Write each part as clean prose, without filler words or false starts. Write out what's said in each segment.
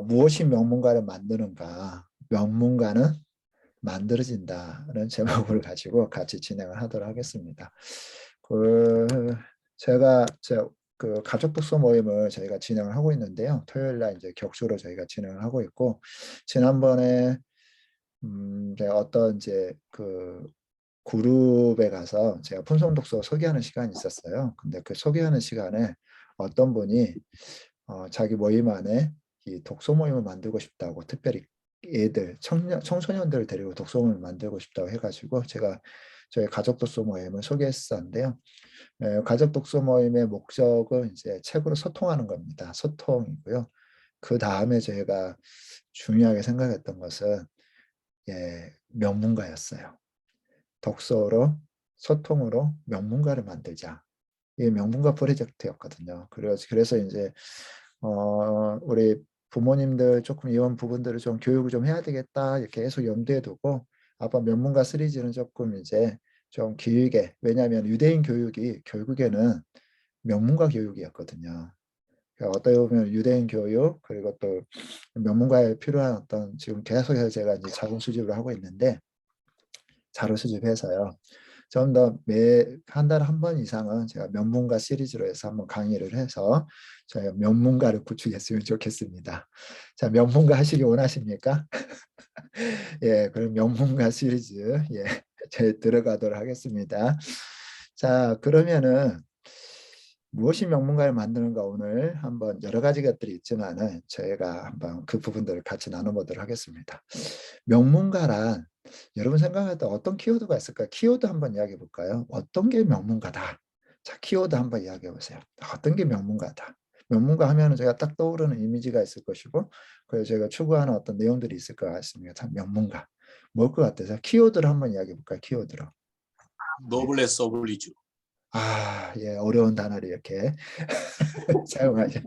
무엇이 명문가를 만드는가? 명문가는 만들어진다는 제목을 가지고 같이 진행을 하도록 하겠습니다. 그 그 가족 독서 모임을 저희가 진행을 하고 있는데요. 토요일 날 이제 격주로 저희가 진행을 하고 있고, 지난번에 제가 어떤 이제 그 그룹에 가서 제가 품성 독서 소개하는 시간이 있었어요. 근데 그 소개하는 시간에 어떤 분이 자기 모임 안에 이 독서 모임을 만들고 싶다고, 특별히 애들, 청소년들을 데리고 독서 모임을 만들고 싶다고 해가지고 제가 저희 가족 독서 모임을 소개했었는데요. 가족 독서 모임의 목적은 이제 책으로 소통하는 겁니다. 소통이고요. 그 다음에 저희가 중요하게 생각했던 것은 명문가였어요. 독서로, 소통으로 명문가를 만들자. 이게 명문가 프로젝트였거든요. 그래서 이제 우리 부모님들 조금 이런 부분들을 좀 교육을 좀 해야 되겠다 이렇게 계속 염두에 두고, 아빠 명문가 시리즈는 조금 이제 좀 길게, 왜냐하면 유대인 교육이 결국에는 명문가 교육이었거든요. 그러니까 어떻게 보면 유대인 교육, 그리고 또 명문가에 필요한 어떤, 지금 계속해서 제가 이제 자료 수집을 하고 있는데, 자료 수집해서요. 좀 더 한 달에 한 번 이상은 제가 명문가 시리즈로 해서 한번 강의를 해서 저희가 명문가를 구축했으면 좋겠습니다. 자, 명문가 하시기 원하십니까? 예, 그럼 명문가 시리즈, 저희 들어가도록 하겠습니다. 자, 그러면은 무엇이 명문가를 만드는가, 오늘 한번 여러 가지 것들이 있지만은 저희가 한번 그 부분들을 같이 나눠보도록 하겠습니다. 명문가란 여러분 생각할 때 어떤 키워드가 있을까요? 키워드 한번 이야기해 볼까요? 어떤 게 명문가다? 자, 키워드 한번 이야기해 보세요. 어떤 게 명문가다? 명문가 하면은 제가 딱 떠오르는 이미지가 있을 것이고, 그래서 제가 추구하는 어떤 내용들이 있을 것 같습니다. 참, 명문가. 뭘 것 같아서 키워드를 한번 이야기해 볼까요? 키워드로. 네. 노블레스 오블리주. 예, 어려운 단어를 이렇게 사용하죠.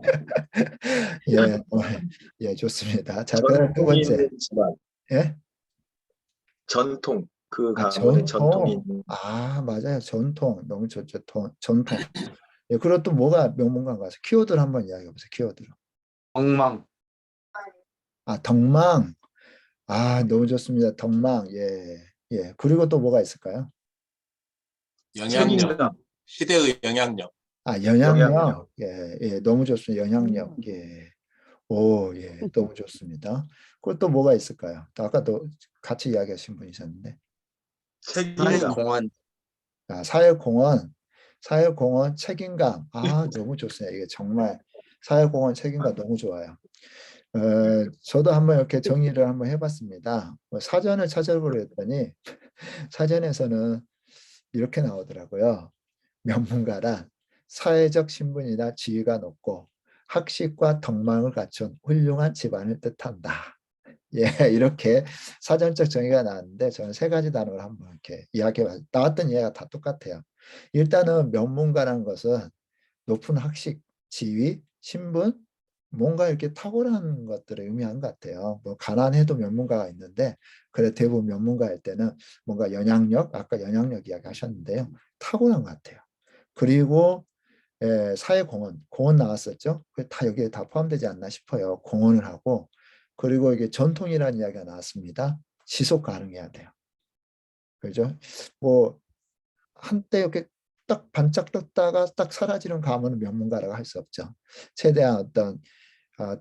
예, 좋습니다. 자, 그럼 두 전통이 번째. 있는 집안. 예? 전통. 그 가문의 전통이 전통. 있는. 맞아요. 전통. 너무 좋죠. 전통. 예, 그리고 또 뭐가 명문가인가? 키워드를 한번 이야기해 보세요. 키워드로. 엉망. 덕망. 너무 좋습니다. 덕망. 예. 예. 그리고 또 뭐가 있을까요? 영향력. 책임감. 시대의 영향력. 영향력. 영향력. 예. 너무 좋습니다. 영향력. 예. 예. 너무 좋습니다. 그리고 또 뭐가 있을까요? 또 아까도 같이 이야기하신 분이 있었는데. 책임감. 사회공헌. 사회공헌. 사회공헌 책임감. 너무 좋습니다. 이게 정말 사회공헌 책임감 너무 좋아요. 저도 한번 이렇게 정의를 한번 해봤습니다. 사전을 찾아보려 했더니 사전에서는 이렇게 나오더라고요. 명문가란 사회적 신분이나 지위가 높고 학식과 덕망을 갖춘 훌륭한 집안을 뜻한다. 예, 이렇게 사전적 정의가 나왔는데, 저는 세 가지 단어를 한번 이렇게 이야기해 나왔던 이야기가 다 똑같아요. 일단은 명문가라는 것은 높은 학식, 지위, 신분, 뭔가 이렇게 탁월한 것들을 의미하는 것 같아요. 뭐 가난해도 명문가가 있는데, 그래 대부분 명문가일 때는 뭔가 영향력, 아까 영향력 이야기 하셨는데요. 탁월한 것 같아요. 그리고 사회공헌, 공헌 나왔었죠. 다 여기에 다 포함되지 않나 싶어요. 공헌을 하고, 그리고 이게 전통이라는 이야기가 나왔습니다. 지속 가능해야 돼요. 그죠? 뭐 한때 이렇게 딱 반짝 떴다가 딱 사라지는 가문은 명문가라고 할 수 없죠. 최대한 어떤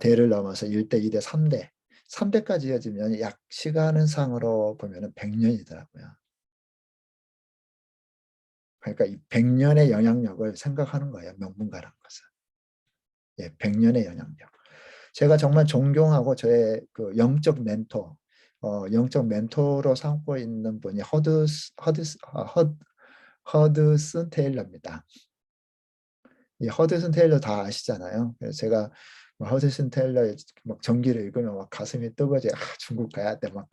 대를 넘어서 1대, 2대, 3대, 3대까지 이어지면 약 시간은 상으로 보면 100년이더라고요. 그러니까 이 100년의 영향력을 생각하는 거예요. 명문가라는 것은. 예, 100년의 영향력. 제가 정말 존경하고 저의 그 영적 멘토로 삼고 있는 분이 허드슨 테일러입니다. 이 허드슨 테일러 다 아시잖아요. 그래서 제가 허드슨 테일러의 막 전기를 읽으면 막 가슴이 뜨거워져. 중국 가야 돼. 막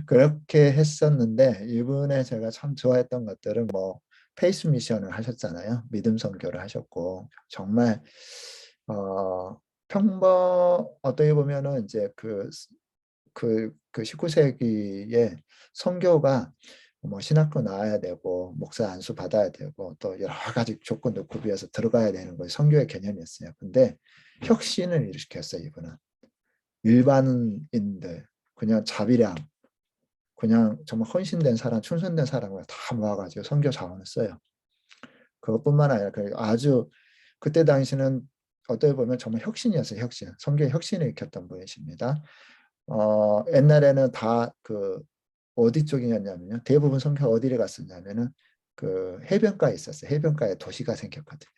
그렇게 했었는데, 이분의 제가 참 좋아했던 것들은 뭐 페이스 미션을 하셨잖아요. 믿음 선교를 하셨고, 정말 어떻게 보면은 이제 그 19세기에 선교가 뭐 신학교 나와야 되고 목사 안수 받아야 되고 또 여러 가지 조건도 구비해서 들어가야 되는 것이 선교의 개념이었어요. 근데 혁신을 일으켰어요. 이분은 일반인들 그냥 자비량 그냥 정말 헌신된 사람, 충성된 사람을 다 모아가지고 선교 자원을 써요. 그것뿐만 아니라 아주 그때 당시는 어떻게 보면 정말 혁신이었어요. 혁신. 선교의 혁신을 일으켰던 분이십니다. 옛날에는 다 어디 쪽이었냐면요. 대부분 선교가 어디를 갔었냐면은 그 해변가에 있었어요. 해변가에 도시가 생겼거든요.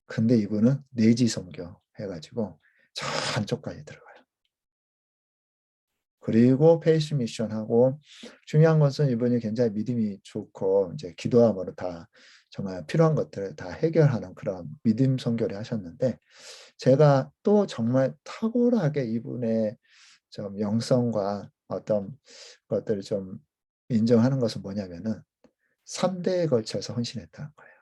근데 이분은 내지 선교 해가지고 저 안쪽까지 들어가요. 그리고 페이스 미션하고 중요한 것은 이분이 굉장히 믿음이 좋고 이제 기도함으로 다 정말 필요한 것들을 다 해결하는 그런 믿음 선교를 하셨는데 제가 또 정말 탁월하게 이분의 좀 영성과 어떤 것들을 좀 인정하는 것은 뭐냐면은 3대에 걸쳐서 헌신했다는 거예요.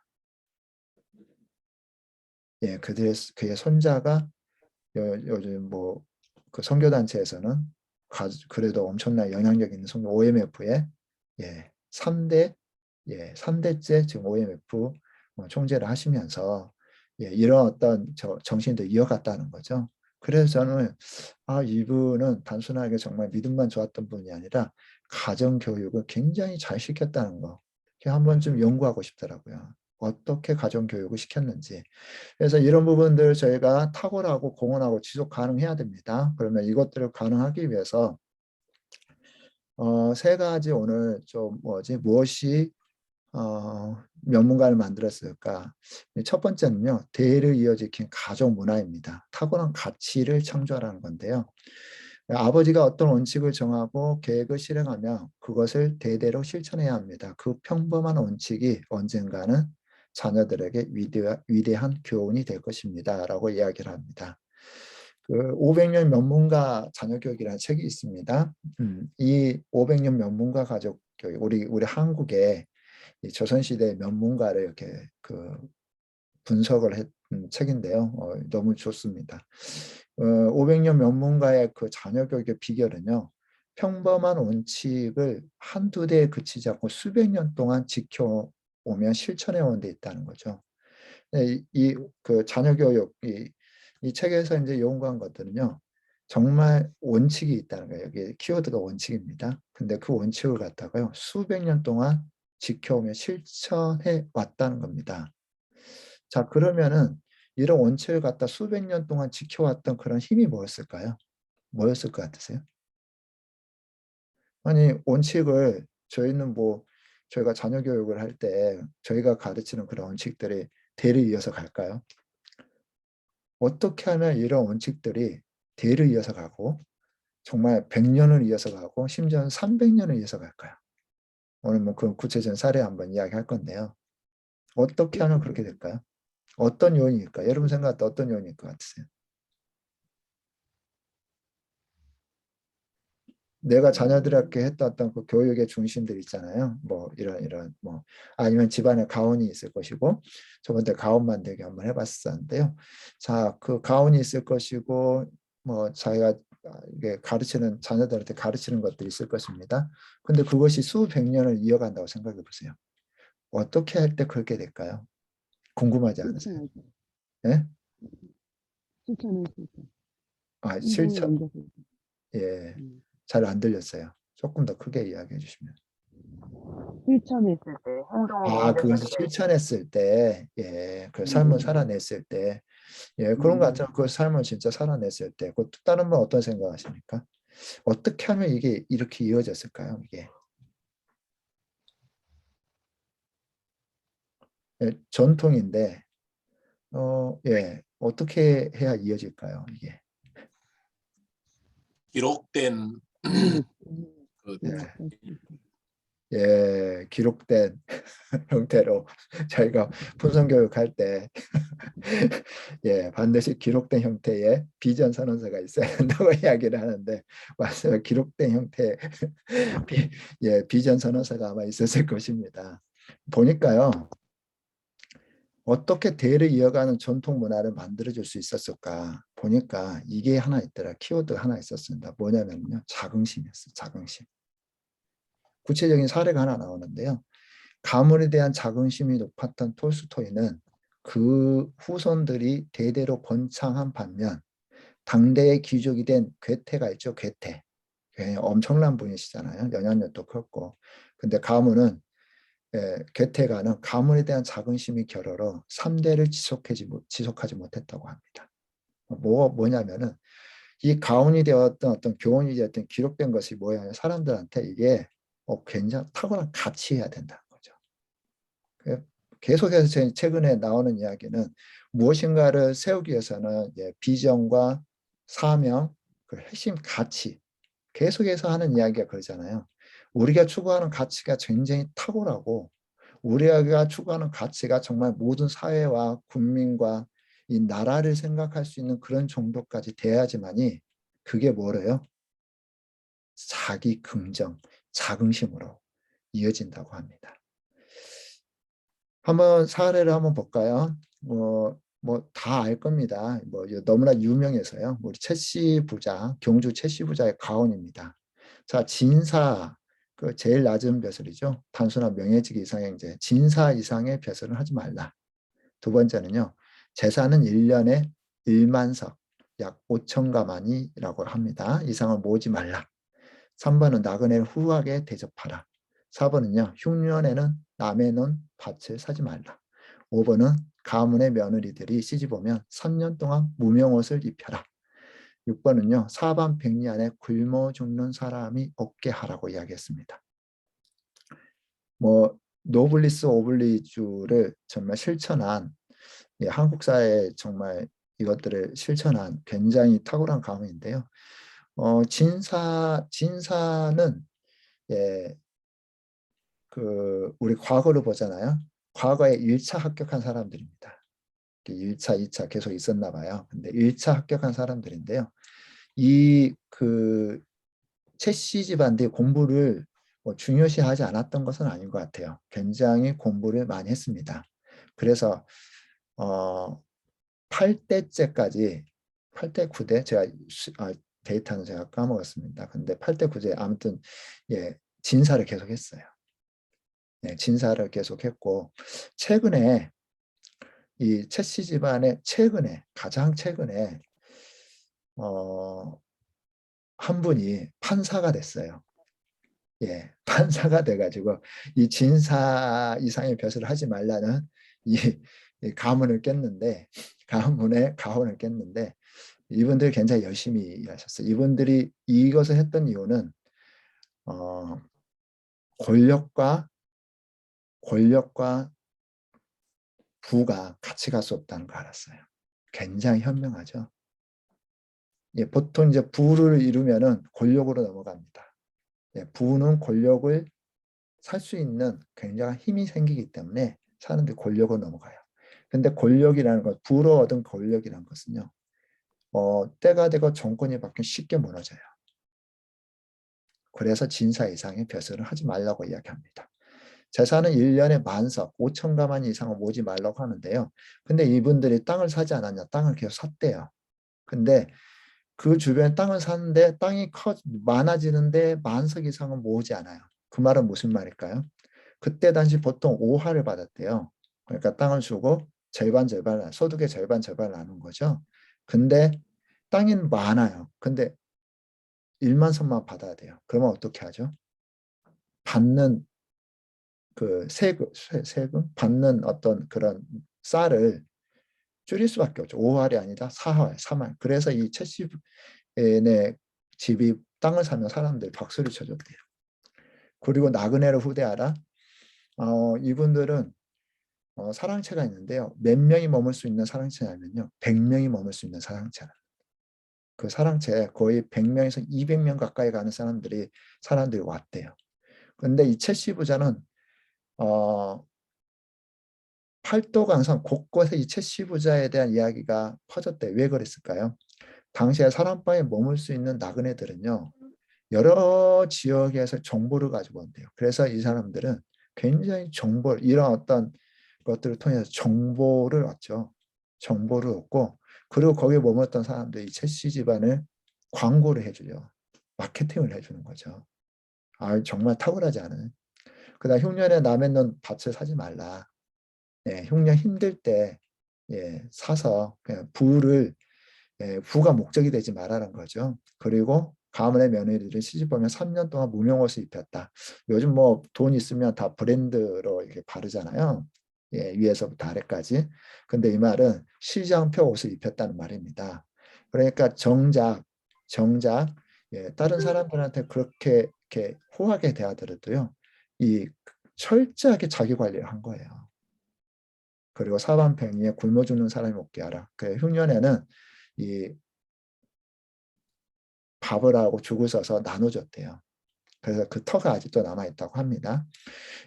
예, 그의 손자가 요즘 뭐 그 선교단체에서는 그래도 엄청난 영향력 있는 선교 OMF의 3대 3대째 지금 OMF 총재를 하시면서 이런 어떤 정신도 이어갔다는 거죠. 그래서 저는 이분은 단순하게 정말 믿음만 좋았던 분이 아니라 가정 교육을 굉장히 잘 시켰다는 거. 한번 좀 연구하고 싶더라고요. 어떻게 가정 교육을 시켰는지. 그래서 이런 부분들 저희가 탁월하고 공헌하고 지속 가능해야 됩니다. 그러면 이것들을 가능하기 위해서 세 가지 오늘 좀 무엇이 면문가를 만들었을까? 첫 번째는요, 대를 이어지킨 가족 문화입니다. 탁월한 가치를 창조하라는 건데요. 아버지가 어떤 원칙을 정하고 계획을 실행하며 그것을 대대로 실천해야 합니다. 그 평범한 원칙이 언젠가는 자녀들에게 위대한 교훈이 될 것입니다. 라고 이야기를 합니다. 그 500년 면문가 자녀교육이라는 책이 있습니다. 이 500년 면문가 가족 교육, 우리 한국에 이 조선시대 면문가를 이렇게 분석을 했 책인데요. 너무 좋습니다. 500년 면문가의 그 자녀교육의 비결은요. 평범한 원칙을 한두 대에 그치지 않고 수백 년 동안 지켜오면 실천해 온 데 있다는 거죠. 그 자녀교육, 이 책에서 이제 연구한 것들은요. 정말 원칙이 있다는 거예요. 여기 키워드가 원칙입니다. 근데 그 원칙을 갖다가요. 수백 년 동안 지켜오며 실천해 왔다는 겁니다. 자, 그러면은 이런 원칙을 갖다 수백 년 동안 지켜왔던 그런 힘이 뭐였을까요? 뭐였을 것 같으세요? 아니, 원칙을 저희는 저희가 자녀 교육을 할 때 저희가 가르치는 그런 원칙들이 대를 이어서 갈까요? 어떻게 하면 이런 원칙들이 대를 이어서 가고 정말 100년을 이어서 가고 심지어는 300년을 이어서 갈까요? 오늘 그 구체적인 사례 한번 이야기할 건데요. 어떻게 하면 그렇게 될까요? 어떤 요인일까요? 여러분 생각할 때 어떤 요인일 것 같으세요? 내가 자녀들에게 했던 그 교육의 중심들 있잖아요. 이런 아니면 집안에 가훈이 있을 것이고 저번에 가훈 만들기 한번 해봤었는데요. 자, 그 가훈이 있을 것이고 자기가 이게 가르치는 자녀들한테 가르치는 것들이 있을 것입니다. 근데 그것이 수백 년을 이어간다고 생각해 보세요. 어떻게 할 때 그렇게 될까요? 궁금하지 않으세요? 예? 실천. 예. 잘 안 들렸어요. 조금 더 크게 이야기해 주시면. 실천했을 때, 행동으로 옮겼을 그것을 때. 실천했을 때, 그 삶을 살아냈을 때, 그런 것 같아요. 그 삶을 진짜 살아냈을 때, 그 다른 분 어떤 생각하십니까? 어떻게 하면 이게 이렇게 이어졌을까요? 이게 전통인데, 어떻게 해야 이어질까요? 이게. 기록된 그 기록된 형태로 저희가 분선 교육할 때 반드시 기록된 형태의 비전 선언서가 있어야 된다고 이야기를 하는데 맞아요. 기록된 형태의 비전 선언서가 아마 있었을 것입니다. 보니까요. 어떻게 대를 이어가는 전통 문화를 만들어줄 수 있었을까 보니까 이게 하나 있더라. 키워드 하나 있었습니다. 뭐냐면요. 자긍심이었어요. 자긍심. 구체적인 사례가 하나 나오는데요. 가문에 대한 자긍심이 높았던 톨스토이는 그 후손들이 대대로 번창한 반면 당대의 귀족이 된 괴테가 있죠. 괴테. 엄청난 분이시잖아요. 연연년도 컸고. 근데 가문은 괴테가는 가문에 대한 자긍심이 결여로 3대를 지속하지 못했다고 합니다. 뭐냐면은 이 가문이 되었던 어떤 교훈이 되었던 기록된 것이 뭐야? 사람들한테 이게 굉장히 탁월한 가치여야 된다는 거죠. 계속해서 최근에 나오는 이야기는 무엇인가를 세우기 위해서는 비전과 사명, 그 핵심 가치 계속해서 하는 이야기가 그러잖아요. 우리가 추구하는 가치가 굉장히 탁월하고 우리가 추구하는 가치가 정말 모든 사회와 국민과 이 나라를 생각할 수 있는 그런 정도까지 돼야지만이 그게 뭐래요? 자기 긍정, 자긍심으로 이어진다고 합니다. 한번 사례를 한번 볼까요? 뭐 다 알 겁니다. 너무나 유명해서요. 우리 최씨 부자, 경주 최씨 부자의 가훈입니다. 자, 진사, 그 제일 낮은 벼슬이죠. 단순한 명예직 이상의 이제 진사 이상의 벼슬은 하지 말라. 두 번째는요. 재산은 1년에 1만석, 약 5천 가마니라고 합니다. 이상을 모으지 말라. 3번은 나그네를 후하게 대접하라. 4번은요. 흉년에는 남의 논 밭을 사지 말라. 5번은 가문의 며느리들이 시집오면 3년 동안 무명옷을 입혀라. 6번은요. 사반백리 안에 굶어 죽는 사람이 없게 하라고 이야기했습니다. 노블리스 오블리주를 정말 실천한 한국 사회에 정말 이것들을 실천한 굉장히 탁월한 가문인데요. 진사는 우리 과거를 보잖아요. 과거에 1차 합격한 사람들입니다. 1차, 2차 계속 있었나 봐요. 근데 1차 합격한 사람들인데요. 최씨 집안들이 공부를 중요시하지 않았던 것은 아닌 것 같아요. 굉장히 공부를 많이 했습니다. 그래서 8대째까지 8대 9대 제가 데이터는 제가 까먹었습니다. 근데 8대 9대 아무튼 진사를 계속했어요. 진사를 계속했고 최근에 이 최씨 집안의 가장 최근에 한 분이 판사가 됐어요. 판사가 돼가지고 이 진사 이상의 벼슬을 하지 말라는 이 가문을 깼는데 가훈을 깼는데 이분들이 굉장히 열심히 일하셨어요. 이분들이 이것을 했던 이유는 권력과 부가 같이 갈 수 없다는 걸 알았어요. 굉장히 현명하죠. 보통 이제 부를 이루면은 권력으로 넘어갑니다. 부는 권력을 살 수 있는 굉장한 힘이 생기기 때문에 사람들이 권력으로 넘어가요. 근데 권력이라는 것, 부로 얻은 권력이라는 것은요. 때가 되고 정권이 바뀌면 쉽게 무너져요. 그래서 진사 이상의 벼슬을 하지 말라고 이야기합니다. 재산은 1년에 만석, 5천 가마니 이상을 모지 말라고 하는데요. 근데 이분들이 땅을 사지 않았냐? 땅을 계속 샀대요. 근데 그 주변에 땅을 사는데 땅이 많아지는데 만석 이상은 모으지 않아요. 그 말은 무슨 말일까요? 그때 당시 보통 5하를 받았대요. 그러니까 땅을 주고 절반 소득의 절반 나눈 거죠. 근데 땅이 많아요. 근데 1만 석만 받아야 돼요. 그러면 어떻게 하죠? 받는 그 세금 받는 어떤 그런 쌀을 줄일 수밖에 없죠. 5할이 아니라 4할, 3할. 그래서 이 채집의 집이 땅을 사면 사람들이 박수를 쳐줬대요. 그리고 나그네를 후대하라. 이분들은 사랑채가 있는데요. 몇 명이 머물 수 있는 사랑채냐면요. 100명이 머물 수 있는 사랑채. 그 사랑채에 거의 100명에서 200명 가까이 가는 사람들이 왔대요. 근데 이 채씨 부자는 팔도 강산 곳곳에 이 채씨 부자에 대한 이야기가 퍼졌대. 왜 그랬을까요? 당시에 사람방에 머물 수 있는 나그네들은요. 여러 지역에서 정보를 가지고 온대요. 그래서 이 사람들은 굉장히 이런 어떤 것들을 통해서 정보를 얻죠. 정보를 얻고 그리고 거기에 머물렀던 사람들이 채씨 집안을 광고를 해줘요. 마케팅을 해주는 거죠. 정말 탁월하지 않아요. 그다음 흉년에 남의 넌 밭을 사지 말라. 예, 흉년 힘들 때 사서 그냥 부가 목적이 되지 말라는 거죠. 그리고 가문의 며느리를 시집보면 3년 동안 무명옷을 입혔다. 요즘 뭐 돈 있으면 다 브랜드로 이렇게 바르잖아요. 위에서부터 아래까지. 근데 이 말은 시장표 옷을 입혔다는 말입니다. 그러니까 정작 다른 사람들한테 그렇게 이렇게 호하게 대하더라도요. 이 철저하게 자기 관리를 한 거예요. 그리고 사방팽이에 굶어 죽는 사람이 없게 하라. 그 흉년에는 이 밥을 하고 죽을 써서 나눠줬대요. 그래서 그 터가 아직도 남아있다고 합니다.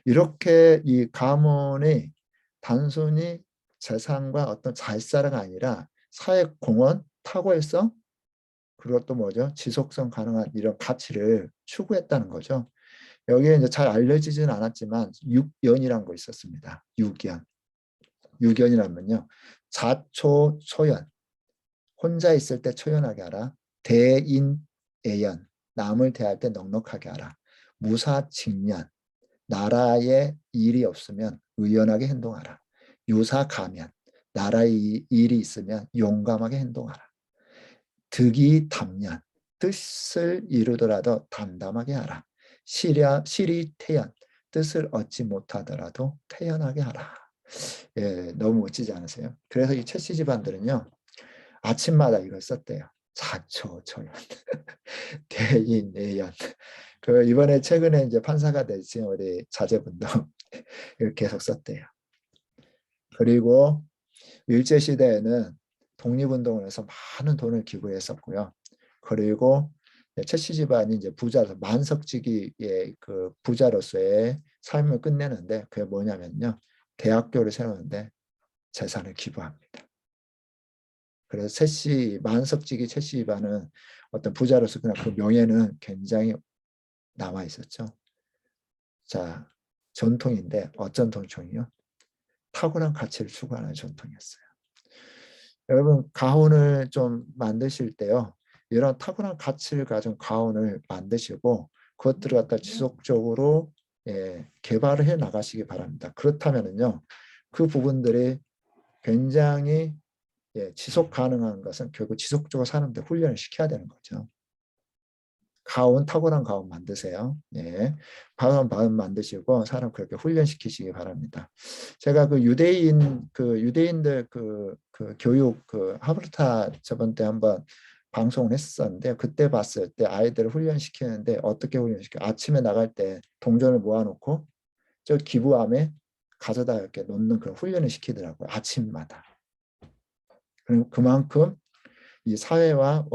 이렇게 이 가문이 단순히 재산과 어떤 잘사가 아니라 사회공헌, 탁월성, 그리고 또 뭐죠? 지속성 가능한 이런 가치를 추구했다는 거죠. 여기에 이제 잘 알려지지는 않았지만 육연이라는 거 있었습니다. 육연. 육연이라면요. 자초초연. 혼자 있을 때 초연하게 하라. 대인애연. 남을 대할 때 넉넉하게 하라. 무사직년. 나라에 일이 없으면 의연하게 행동하라. 유사가면. 나라에 일이 있으면 용감하게 행동하라. 득이담년. 뜻을 이루더라도 담담하게 하라. 실이태연. 뜻을 얻지 못하더라도 태연하게 하라. 너무 멋지지 않으세요? 그래서 이 최씨 집안들은요. 아침마다 이걸 썼대요. 자초초연. 대인예연. 이번에 최근에 이제 판사가 되신 우리 자제분도 이렇게 계속 썼대요. 그리고 일제시대에는 독립운동을 해서 많은 돈을 기부했었고요. 그리고 최씨 집안이 이제 만석지기의 그 부자로서의 삶을 끝내는데 그게 뭐냐면요. 대학교를 세우는데 재산을 기부합니다. 그래서 만석지기 최씨 집안은 어떤 부자로서 그냥 그 명예는 굉장히 남아 있었죠. 자, 전통인데 어떤 전통이요? 탁월한 가치를 추구하는 전통이었어요. 여러분 가훈을 좀 만드실 때요. 이런 탁월한 가치를 가진 가훈을 만드시고 그것들을 갖다 지속적으로 개발을 해 나가시기 바랍니다. 그렇다면은요. 그 부분들이 굉장히 지속 가능한 것은 결국 지속적으로 사람들 훈련을 시켜야 되는 거죠. 탁월한 가훈 만드세요. 가훈 만드시고 사람 그렇게 훈련시키시기 바랍니다. 제가 유대인들 교육 하브르타 저번 때 한번 방송을 했었는데 그때 봤을 때 아이들을 훈련시키는데 어떻게 훈련시켜? 아침에 나갈 때 동전을 모아놓고 저 기부함에 가져다 이렇게 놓는 그런 훈련을 시키더라고요. 아침마다. 그럼 그만큼 이 사회와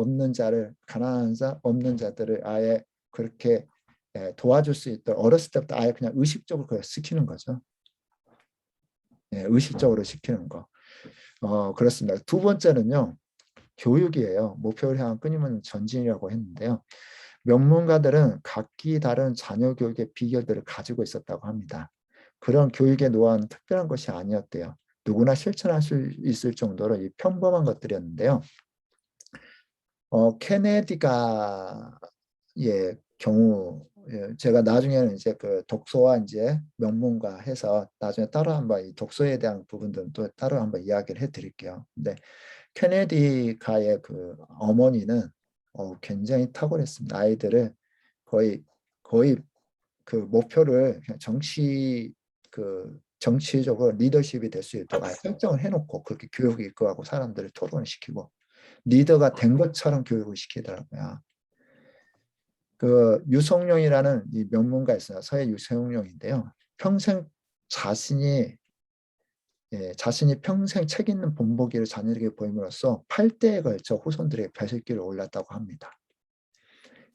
가난한 자, 없는 자들을 아예 그렇게 도와줄 수 있도록 어렸을 때부터 아예 그냥 의식적으로 그걸 시키는 거죠. 의식적으로 시키는 거. 그렇습니다. 두 번째는요. 교육이에요. 목표를 향한 끊임없는 전진이라고 했는데요. 명문가들은 각기 다른 자녀 교육의 비결들을 가지고 있었다고 합니다. 그런 교육의 노하우는 특별한 것이 아니었대요. 누구나 실천할 수 있을 정도로 이 평범한 것들이었는데요. 케네디가 경우 제가 나중에는 이제 그 독서와 이제 명문가 해서 나중에 따로 한번 이 독서에 대한 부분들은 또 따로 한번 이야기를 해드릴게요. 근데 케네디가의 그 어머니는 굉장히 탁월했습니다. 아이들을 거의 그 목표를 그냥 정치적으로 리더십이 될 수 있도록 아예 설정을 해놓고 그렇게 교육을 이끌어가고 사람들을 토론을 시키고 리더가 된 것처럼 교육을 시키더라고요. 그 유성룡이라는 이 명문가 있어요. 서해 유성룡인데요. 자신이 평생 책 읽는 본보기를 자녀에게 보임으로써 8대에 걸쳐 후손들에게 배설길을 올랐다고 합니다.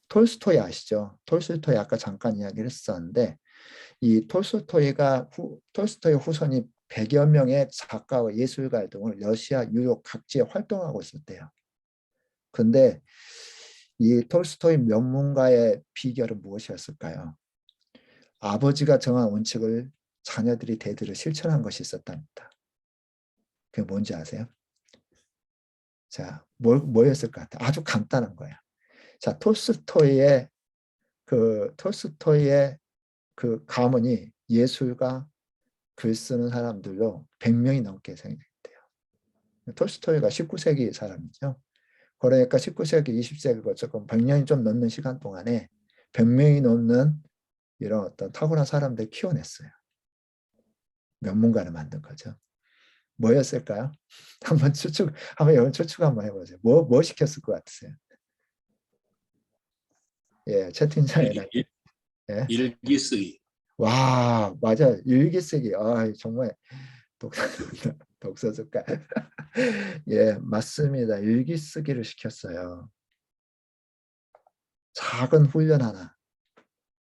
톨스토이 아시죠? 톨스토이 아까 잠깐 이야기를 했었는데 이 톨스토이의 후손이 100여 명의 작가와 예술가 등을 러시아, 유럽 각지에 활동하고 있었대요. 근데 이 톨스토이 명문가의 비결은 무엇이었을까요? 아버지가 정한 원칙을 자녀들이 대대로 실천한 것이 있었답니다. 그게 뭔지 아세요? 자, 뭐였을 것 같아요? 아주 간단한 거예요. 자, 톨스토이의 그 톨스토이의 그 가문이 예술가 글 쓰는 사람들로 100명이 넘게 생겼대요. 톨스토이가 19세기 사람이죠. 그러니까 19세기, 20세기 거쳐서 100년이 좀 넘는 시간 동안에 100명이 넘는 이런 어떤 탁월한 사람들 키워냈어요. 명문가를 만든 거죠. 뭐였을까요? 한번 여러분 추측 한번 해보세요. 뭐 시켰을 것 같으세요? 예, 채팅창에 예. 일기 쓰기. 와, 맞아. 일기 쓰기. 아, 정말 독서 습관. 예, 맞습니다. 일기 쓰기를 시켰어요. 작은 훈련 하나.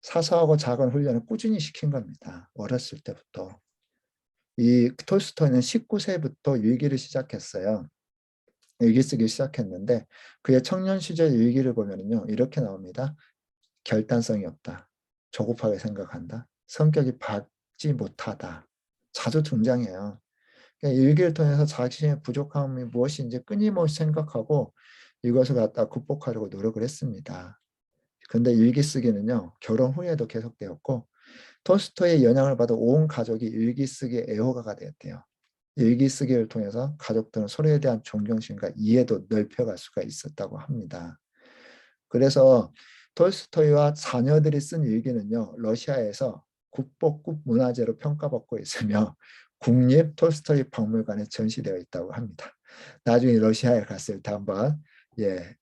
사소하고 작은 훈련을 꾸준히 시킨 겁니다. 어렸을 때부터. 이 톨스토이는 19세부터 일기를 시작했어요. 일기 쓰기 시작했는데 그의 청년 시절 일기를 보면요. 이렇게 나옵니다. 결단성이 없다. 조급하게 생각한다. 성격이 밝지 못하다. 자주 등장해요. 일기를 통해서 자신의 부족함이 무엇인지 끊임없이 생각하고 이것을 갖다 극복하려고 노력을 했습니다. 근데 일기 쓰기는요. 결혼 후에도 계속되었고 톨스토이의 영향을 받아 온 가족이 일기 쓰기의 애호가가 되었대요. 일기 쓰기를 통해서 가족들은 서로에 대한 존경심과 이해도 넓혀갈 수가 있었다고 합니다. 그래서 톨스토이와 자녀들이 쓴 일기는요. 러시아에서 국보급 문화재로 평가받고 있으며 국립 톨스토이 박물관에 전시되어 있다고 합니다. 나중에 러시아에 갔을 때 한번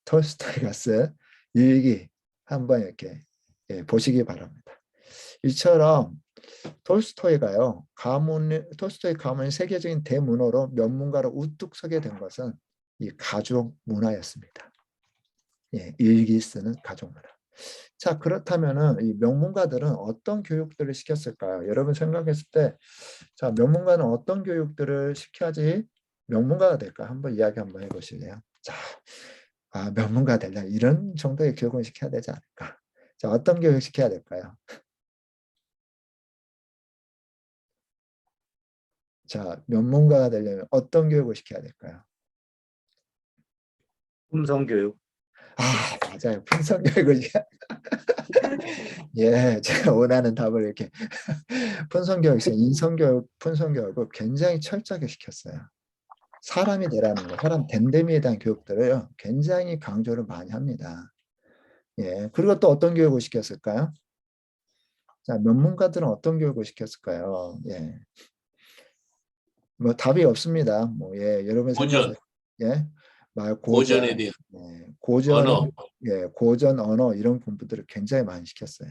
톨스토이가 쓴 일기 한번 이렇게 보시기 바랍니다. 이처럼 톨스토이가요. 톨스토이 가문이 세계적인 대문호로 명문가로 우뚝 서게 된 것은 이 가족 문화였습니다. 일기 쓰는 가족 문화. 자, 그렇다면은 이 명문가들은 어떤 교육들을 시켰을까요? 여러분 생각했을 때, 자, 명문가는 어떤 교육들을 시켜야지 명문가가 될까? 한번 이야기 한번 해보실래요? 자, 명문가 되려면 이런 정도의 교육을 시켜야 되지 않을까? 자, 어떤 교육 시켜야 될까요? 자, 명문가가 되려면 어떤 교육을 시켜야 될까요? 품성교육. 맞아요. 품성교육을 예, 제가 원하는 답을 이렇게 품성교육, 인성교육, 품성교육을 굉장히 철저하게 시켰어요. 사람이 되라는 거, 사람 됨됨이에 대한 교육들을 굉장히 강조를 많이 합니다. 예, 그리고 또 어떤 교육을 시켰을까요? 자, 명문가들은 어떤 교육을 시켰을까요? 예, 뭐 답이 없습니다. 여러분 생각에 고전에 대한 언어. 고전 언어 이런 공부들을 굉장히 많이 시켰어요.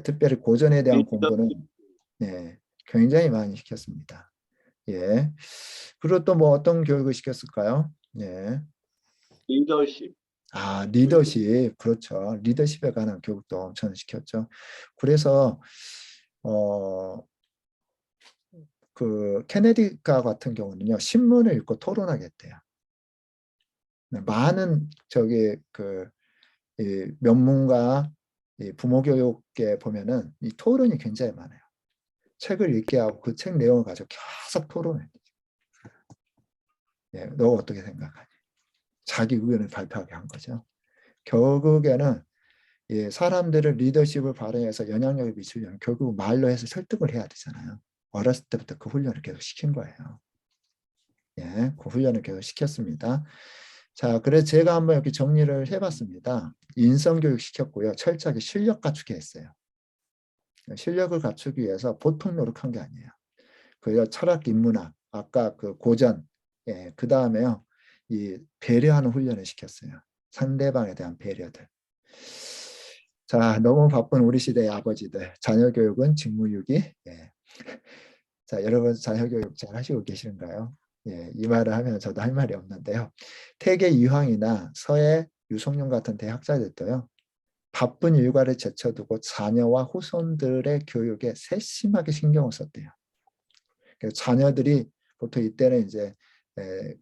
특별히 고전에 대한 공부는 굉장히 많이 시켰습니다. 그리고 또 뭐 어떤 교육을 시켰을까요? 리더십. 리더십. 그렇죠. 리더십에 관한 교육도 엄청 시켰죠. 그래서 그 케네디가 같은 경우는요. 신문을 읽고 토론하겠대요. 많은 이 명문가 이 부모 교육에 보면은 이 토론이 굉장히 많아요. 책을 읽게 하고 그 책 내용을 가지고 계속 토론해요. 너 어떻게 생각하니? 자기 의견을 발표하게 한 거죠. 결국에는 사람들을 리더십을 발휘해서 영향력을 미치려면 결국 말로 해서 설득을 해야 되잖아요. 어렸을 때부터 그 훈련을 계속 시킨 거예요. 그 훈련을 계속 시켰습니다. 자, 그래서 제가 한번 이렇게 정리를 해봤습니다. 인성교육 시켰고요. 철저하게 실력 갖추게 했어요. 실력을 갖추기 위해서 보통 노력한 게 아니에요. 그리고 철학, 인문학, 아까 그 고전, 그 다음에요. 이 배려하는 훈련을 시켰어요. 상대방에 대한 배려들. 자, 너무 바쁜 우리 시대의 아버지들. 자녀 교육은 직무유기. 자, 여러분 자녀 교육 잘 하시고 계시는가요? 이 말을 하면 저도 할 말이 없는데요. 태계 이황이나 서해 유성룡 같은 대학자들도요. 바쁜 일과를 제쳐두고 자녀와 후손들의 교육에 세심하게 신경을 썼대요. 그래서 자녀들이 보통 이때는 이제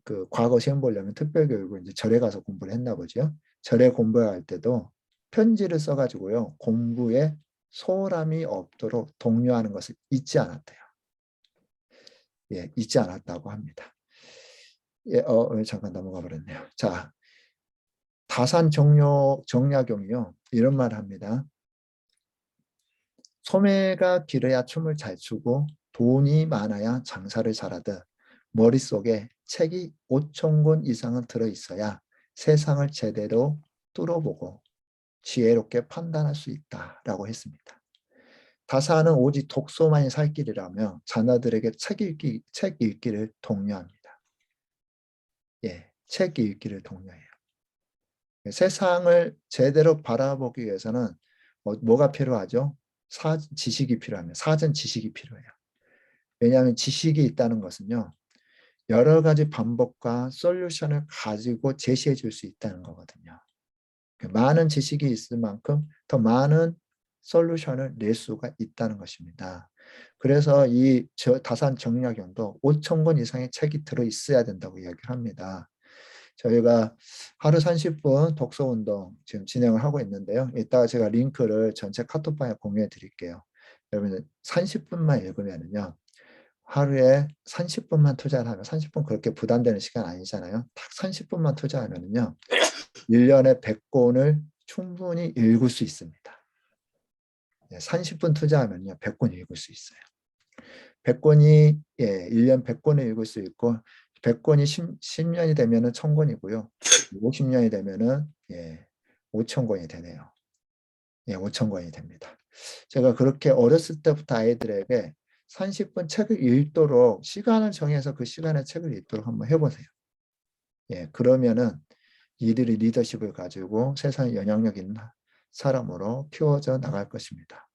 그 과거 시험 보려면 특별 교육을 이제 절에 가서 공부를 했나 보죠. 절에 공부할 때도 편지를 써가지고요. 공부에 소홀함이 없도록 독려하는 것을 잊지 않았대요. 잊지 않았다고 합니다. 잠깐 넘어가 버렸네요. 자, 다산 정약용이요. 이런 말을 합니다. 소매가 길어야 춤을 잘 추고 돈이 많아야 장사를 잘하듯 머릿속에 책이 5천 권 이상은 들어있어야 세상을 제대로 뚫어보고 지혜롭게 판단할 수 있다라고 했습니다. 다사는 오직 독서만이 살 길이라며 자녀들에게 책 읽기를 독려합니다. 예, 책 읽기를 독려해요. 세상을 제대로 바라보기 위해서는 뭐가 필요하죠? 지식이 필요합니다. 사전 지식이 필요해요. 왜냐하면 지식이 있다는 것은요, 여러 가지 방법과 솔루션을 가지고 제시해 줄 수 있다는 거거든요. 많은 지식이 있을 만큼 더 많은 솔루션을 낼 수가 있다는 것입니다. 그래서 이 다산 정약용도 5천 권 이상의 책이 들어있어야 된다고 이야기를 합니다. 저희가 하루 30분 독서운동 지금 진행을 하고 있는데요. 이따가 제가 링크를 전체 카톡방에 공유해 드릴게요. 여러분 30분만 읽으면요. 하루에 30분만 투자를 하면 30분 그렇게 부담되는 시간 아니잖아요. 딱 30분만 투자하면요. 1년에 100권을 충분히 읽을 수 있습니다. 30분 투자하면요. 100권 읽을 수 있어요. 100권이 1년 100권을 읽을 수 있고 100권이 10년이 되면은 1000권이고요. 50년이 되면은 5000권이 되네요. 5000권이 됩니다. 제가 그렇게 어렸을 때부터 아이들에게 30분 책을 읽도록 시간을 정해서 그 시간에 책을 읽도록 한번 해보세요. 그러면은 이들이 리더십을 가지고 세상에 영향력 있는 사람으로 키워져 나갈 것입니다.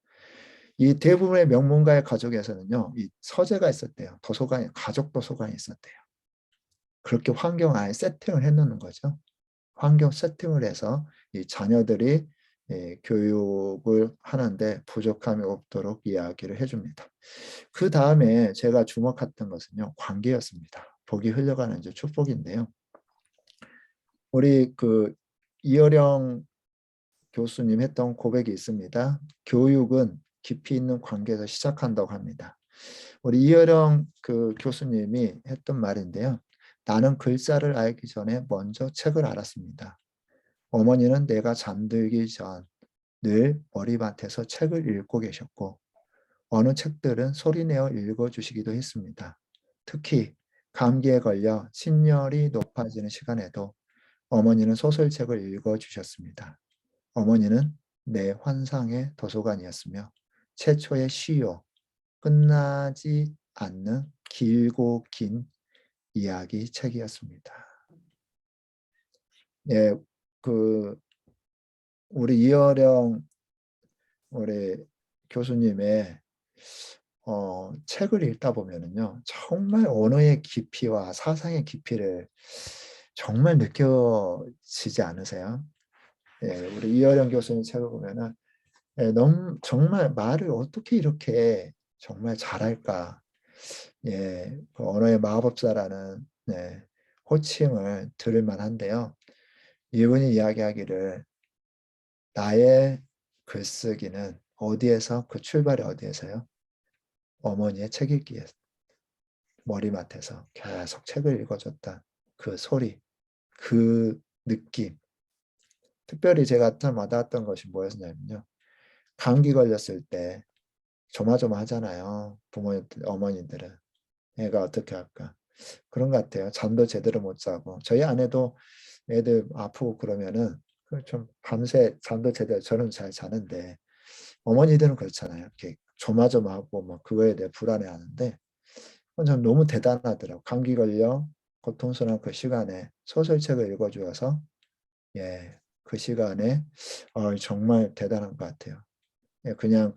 이 대부분의 명문가의 가족에서는요, 이 서재가 있었대요. 도서관이, 가족 도서관이 있었대요. 그렇게 환경 안에 세팅을 해놓는 거죠. 환경 세팅을 해서 이 자녀들이 교육을 하는데 부족함이 없도록 이야기를 해줍니다. 그 다음에 제가 주목했던 것은요, 관계였습니다. 복이 흘러가는 이제 축복인데요. 우리 이어령 교수님 했던 고백이 있습니다. 교육은 깊이 있는 관계에서 시작한다고 합니다. 우리 이어령 교수님이 했던 말인데요. 나는 글자를 알기 전에 먼저 책을 알았습니다. 어머니는 내가 잠들기 전 늘 머리맡에서 책을 읽고 계셨고 어느 책들은 소리내어 읽어주시기도 했습니다. 특히 감기에 걸려 신열이 높아지는 시간에도 어머니는 소설책을 읽어주셨습니다. 어머니는 내 환상의 도서관이었으며 최초의 시요, 끝나지 않는 길고 긴 이야기 책이었습니다. 우리 이어령 우리 교수님의 책을 읽다 보면은요, 정말 언어의 깊이와 사상의 깊이를 정말 느껴지지 않으세요? 우리 이어령 교수님 책을 보면은 너무 정말 말을 어떻게 이렇게 정말 잘할까? 그 언어의 마법사라는 호칭을 들을 만한데요. 이분이 이야기하기를 나의 글쓰기는 어디에서 그 출발이 어디에서요? 어머니의 책 읽기에서 머리맡에서 계속 책을 읽어줬던 그 소리, 그 느낌. 특별히 제가 참 와닿았던 것이 뭐였냐면요. 감기 걸렸을 때 조마조마하잖아요. 어머니들은. 애가 어떻게 할까. 그런 것 같아요. 잠도 제대로 못 자고. 저희 아내도 애들 아프고 그러면은 좀 밤새 잠도 제대로, 저는 잘 자는데 어머니들은 그렇잖아요. 이렇게 조마조마하고 막 그거에 대해 불안해하는데 전 너무 대단하더라고. 감기 걸려 고통스러운 그 시간에 소설책을 읽어주어서 그 시간에 정말 대단한 것 같아요. 그냥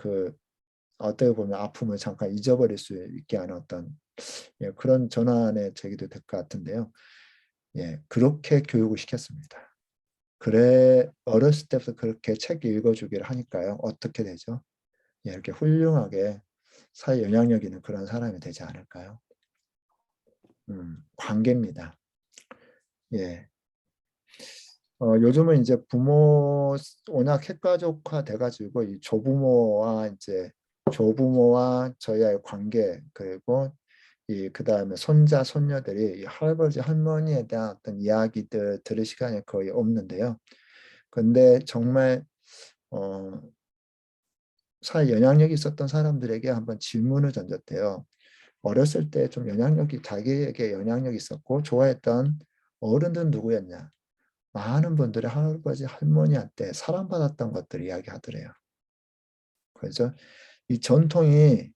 어떻게 보면 아픔을 잠깐 잊어버릴 수 있게 하는 어떤 그런 전환의 계기도 될 것 같은데요. 그렇게 교육을 시켰습니다. 그래 어렸을 때부터 그렇게 책 읽어주기를 하니까요. 어떻게 되죠? 이렇게 훌륭하게 사회 영향력 있는 그런 사람이 되지 않을까요? 관계입니다. 요즘은 이제 부모 워낙 핵가족화 돼가지고 이 조부모와 저희와의 관계, 그리고 그 다음에 손자 손녀들이 이 할아버지 할머니에 대한 어떤 이야기들 들을 시간이 거의 없는데요. 근데 정말 사회 영향력이 있었던 사람들에게 한번 질문을 던졌대요. 어렸을 때 좀 영향력이 자기에게 영향력이 있었고 좋아했던 어른들은 누구였냐? 많은 분들이 할아버지 할머니한테 사랑받았던 것들을 이야기하더래요. 그래서 이 전통이요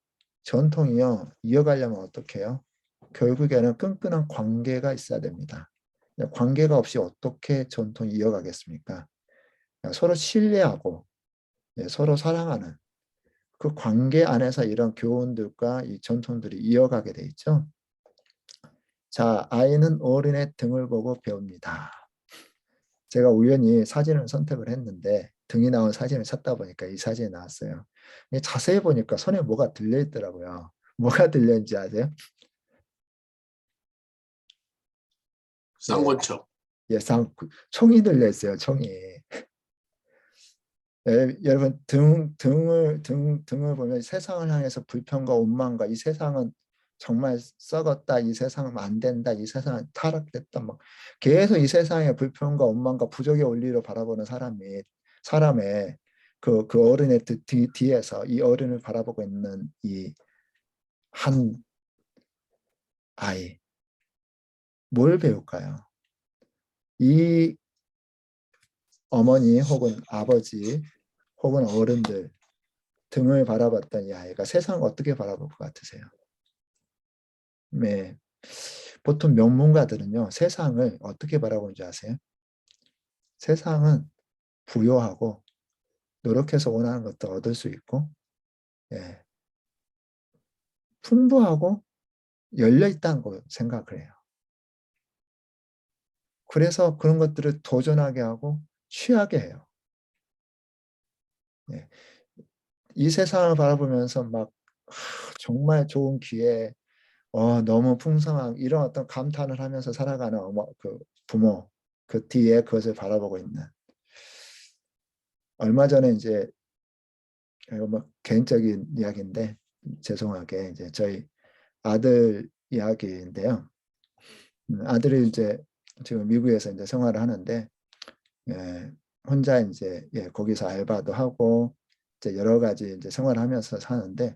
이어가려면 어떻게 해요? 결국에는 끈끈한 관계가 있어야 됩니다. 관계가 없이 어떻게 전통이 이어가겠습니까? 서로 신뢰하고 서로 사랑하는 그 관계 안에서 이런 교훈들과 이 전통들이 이어가게 돼 있죠. 자, 아이는 어른의 등을 보고 배웁니다. 제가 우연히 사진을 선택을 했는데 등이 나온 사진을 찾다 보니까 이 사진이 나왔어요. 자세히 보니까 손에 뭐가 들려 있더라고요. 뭐가 들려 있는지 아세요? 쌍권총. 예, 총이 들려 있어요. 총이. 여러분 등을 보면 세상을 향해서 불평과 원망과 이 세상은 정말 썩었다, 이 세상은 안 된다, 이 세상은 타락됐다, 막 계속 이 세상의 불평과 원망과 부족의 원리로 바라보는 사람의 그 어른의 뒤에서 이 어른을 바라보고 있는 이 한 아이 뭘 배울까요? 이 어머니 혹은 아버지 혹은 어른들 등을 바라봤던 이 아이가 세상을 어떻게 바라볼 것 같으세요? 네. 보통 명문가들은요, 세상을 어떻게 바라보는지 아세요? 세상은 부유하고 노력해서 원하는 것도 얻을 수 있고, 예, 풍부하고 열려있다는 거 생각을 해요. 그래서 그런 것들을 도전하게 하고 취하게 해요. 예. 이 세상을 바라보면서 막 정말 좋은 기회, 너무 풍성한 이런 어떤 감탄을 하면서 살아가는 부모, 그 뒤에 그것을 바라보고 있는. 얼마 전에 이제 이거 뭐 개인적인 이야기인데 죄송하게 이제 저희 아들 이야기인데요. 아들이 이제 지금 미국에서 이제 생활을 하는데 혼자 이제 거기서 알바도 하고 이제 여러 가지 이제 생활을 하면서 사는데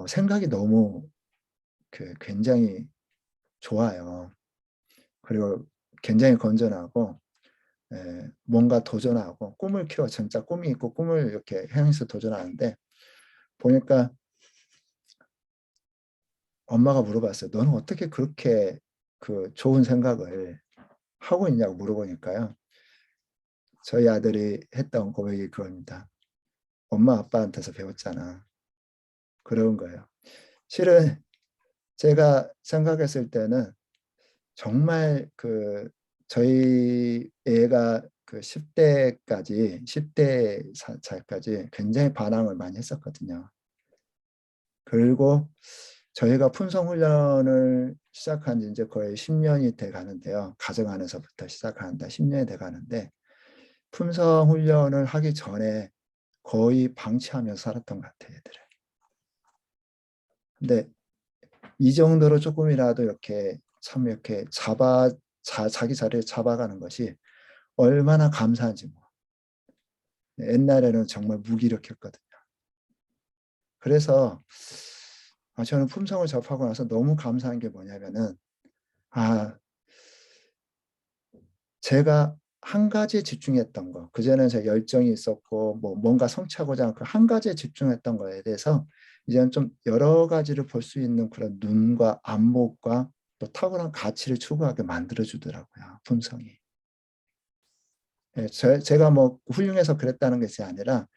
생각이 너무 굉장히 좋아요. 그리고 굉장히 건전하고 뭔가 도전하고 꿈을 키워 진짜 꿈이 있고 꿈을 이렇게 향해서 도전하는데 보니까 엄마가 물어봤어요. 너는 어떻게 그렇게 그 좋은 생각을 하고 있냐고 물어보니까요. 저희 아들이 했던 고백이 그겁니다. 엄마 아빠한테서 배웠잖아. 그런 거예요. 실은 제가 생각했을 때는 정말 저희 애가 10대 살까지 굉장히 반항을 많이 했었거든요. 그리고 저희가 품성훈련을 시작한 지 이제 거의 10년이 돼 가는데요. 가정 안에서부터 시작하는데 10년이 돼 가는데 품성훈련을 하기 전에 거의 방치하면서 살았던 것 같아요, 애들을. 근데 이 정도로 조금이라도 이렇게 참 이렇게 자기 자리를 잡아가는 것이 얼마나 감사한지 뭐. 옛날에는 정말 무기력했거든요. 그래서 저는 품성을 접하고 나서 너무 감사한 게 뭐냐면은 제가 한 가지에 집중했던 거, 그전에는 제가 열정이 있었고 뭔가 성취하고자 하는 그 한 가지에 집중했던 거에 대해서 이제는 좀 여러 가지를 볼 수 있는 그런 눈과 안목과 또 탁월한 가치를 추구하게 만들어주더라고요. 품성이. 제가 뭐 훌륭해서 그랬다는 것이 아니라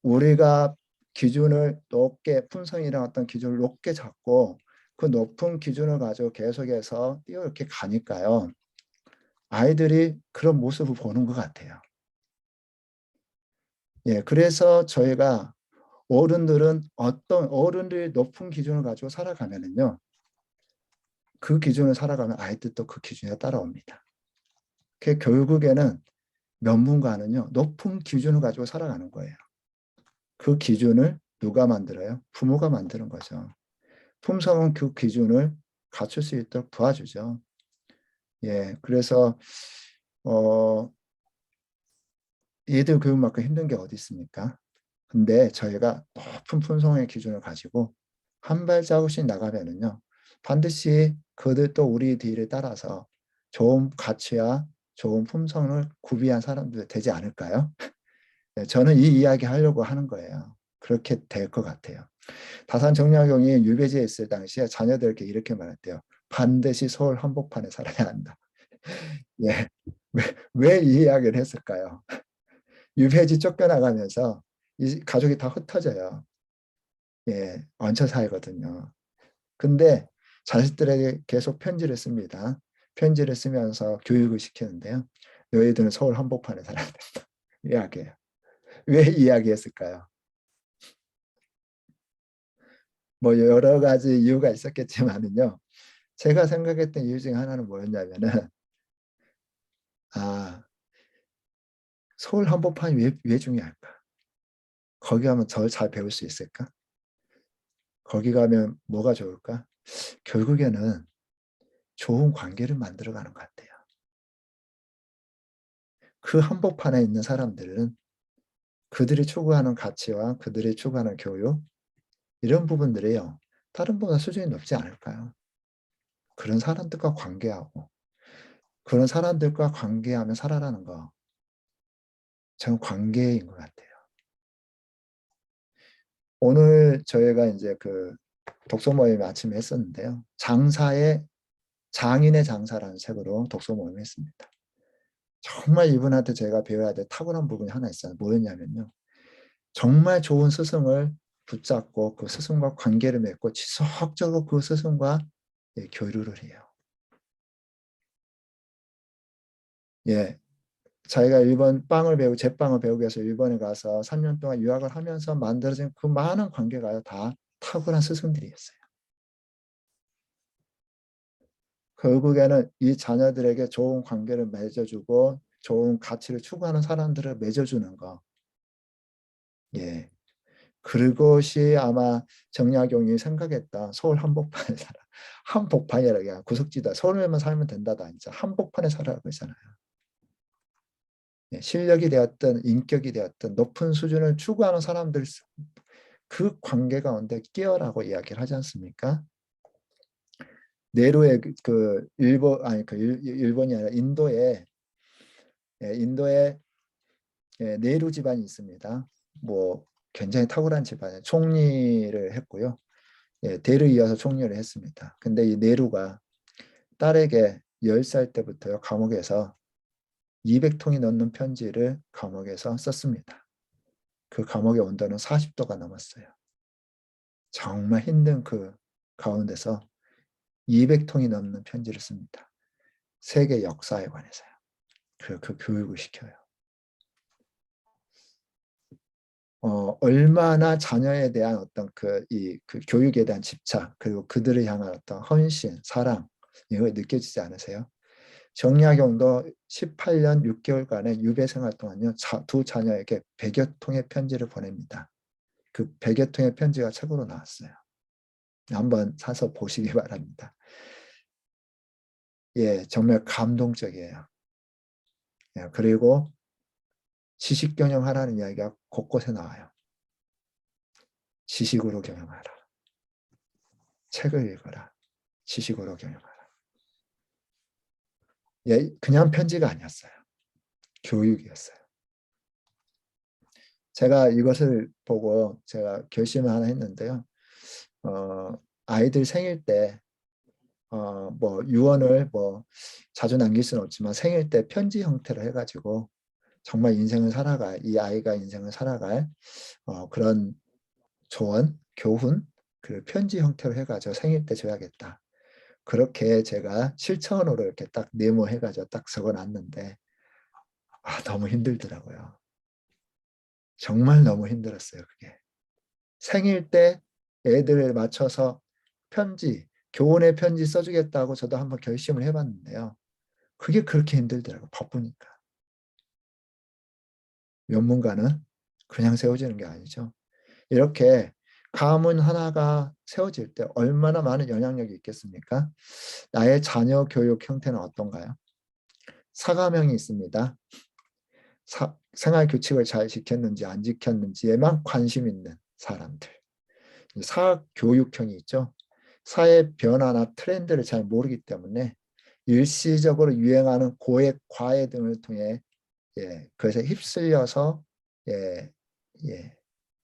우리가 기준을 높게 품성이라는 어떤 기준을 높게 잡고 그 높은 기준을 가지고 계속해서 이렇게 가니까요. 아이들이 그런 모습을 보는 것 같아요. 그래서 저희가 어른들이 높은 기준을 가지고 살아가면은요, 그 기준을 살아가면 아이들도 그 기준에 따라옵니다. 결국에는 명문가는요, 높은 기준을 가지고 살아가는 거예요. 그 기준을 누가 만들어요? 부모가 만드는 거죠. 품성은 그 기준을 갖출 수 있도록 도와주죠. 그래서 얘들 교육만큼 힘든 게 어디 있습니까? 근데 저희가 높은 품성의 기준을 가지고 한 발자국씩 나가면은요, 반드시 그들도 우리 뒤를 따라서 좋은 가치와 좋은 품성을 구비한 사람들 되지 않을까요? 네, 저는 이 이야기 하려고 하는 거예요. 그렇게 될 것 같아요. 다산 정약용이 유배지에 있을 당시에 자녀들에게 이렇게 말했대요. 반드시 서울 한복판에 살아야 한다. 예. 왜 이 이야기를 했을까요? 유배지 쫓겨나가면서 이 가족이 다 흩어져요. 예, 얹혀 살거든요. 근데 자식들에게 계속 편지를 씁니다. 편지를 쓰면서 교육을 시키는데요. 너희들은 서울 한복판에 살아야 된다. 이야기예요. 왜 이야기했을까요? 뭐 여러 가지 이유가 있었겠지만은요. 제가 생각했던 이유 중에 하나는 뭐였냐면은 서울 한복판이 왜 중요할까? 거기 가면 더 잘 배울 수 있을까? 거기 가면 뭐가 좋을까? 결국에는 좋은 관계를 만들어가는 것 같아요. 그 한복판에 있는 사람들은 그들이 추구하는 가치와 그들이 추구하는 교육 이런 부분들이요. 다른 분보다 수준이 높지 않을까요? 그런 사람들과 관계하고 그런 사람들과 관계하며 살아라는 거 저는 관계인 것 같아요. 오늘 저희가 이제 그 독서 모임 아침에 했었는데요. 장인의 장사라는 책으로 독서 모임을 했습니다. 정말 이분한테 제가 배워야 될 탁월한 부분이 하나 있어요. 뭐였냐면요. 정말 좋은 스승을 붙잡고 그 스승과 관계를 맺고 지속적으로 그 스승과 교류를 해요. 예, 자기가 일본 빵을 배우고 제빵을 배우기 위해서 일본에 가서 3년 동안 유학을 하면서 만들어진 그 많은 관계가 다 탁월한 스승들이었어요. 결국에는 이 자녀들에게 좋은 관계를 맺어주고 좋은 가치를 추구하는 사람들을 맺어주는 거. 예. 그것이 아마 정약용이 생각했던 서울 한복판에 살아. 한복판이라고 구석지다. 서울에만 살면 된다도 아니죠. 한복판에 살아라고 했잖아요. 예, 실력이 되었든 인격이 되었든 높은 수준을 추구하는 사람들 그 관계 가운데 끼어라고 이야기를 하지 않습니까? 네로의 일본이 아니라 인도에 네루 집안이 있습니다. 뭐 굉장히 탁월한 집안에 총리를 했고요. 대를 이어서 총리를 했습니다. 근데 이 네루가 딸에게 10살 때부터 감옥에서 200통이 넘는 편지를 감옥에서 썼습니다. 그 감옥의 온도는 40도가 넘었어요. 정말 힘든 그 가운데서 200통이 넘는 편지를 씁니다. 세계 역사에 관해서요. 그 교육을 시켜요. 얼마나 자녀에 대한 어떤 그 교육에 대한 집착, 그리고 그들을 향한 어떤 헌신, 사랑, 이거 느껴지지 않으세요? 정약용도 18년 6개월간의 유배 생활 동안요, 두 자녀에게 100여 통의 편지를 보냅니다. 그 100여 통의 편지가 책으로 나왔어요. 한번 사서 보시기 바랍니다. 예, 정말 감동적이에요. 예, 그리고 지식 경영하라는 이야기가 곳곳에 나와요. 지식으로 경영하라. 책을 읽어라. 지식으로 경영하라. 예, 그냥 편지가 아니었어요. 교육이었어요. 제가 이것을 보고 제가 결심을 하나 했는데요. 아이들 생일 때 뭐 유언을 뭐 자주 남길 수는 없지만 생일 때 편지 형태로 해가지고 정말 인생을 살아갈 이 아이가 인생을 살아갈 그런 조언, 교훈, 그 편지 형태로 해가지고 생일 때 줘야겠다. 그렇게 제가 실천으로 이렇게 딱 메모해가지고 딱 적어놨는데 너무 힘들더라고요. 정말 너무 힘들었어요. 그게 생일 때 애들을 맞춰서 편지, 교훈의 편지 써주겠다고 저도 한번 결심을 해봤는데요. 그게 그렇게 힘들더라고요. 바쁘니까. 연문가는 그냥 세워지는 게 아니죠. 이렇게 가문 하나가 세워질 때 얼마나 많은 영향력이 있겠습니까? 나의 자녀 교육 형태는 어떤가요? 사과명이 있습니다. 생활 규칙을 잘 지켰는지 안 지켰는지에만 관심 있는 사람들. 사교육형이 있죠. 사회 변화나 트렌드를 잘 모르기 때문에 일시적으로 유행하는 고액 과외 등을 통해 그것에 휩쓸려서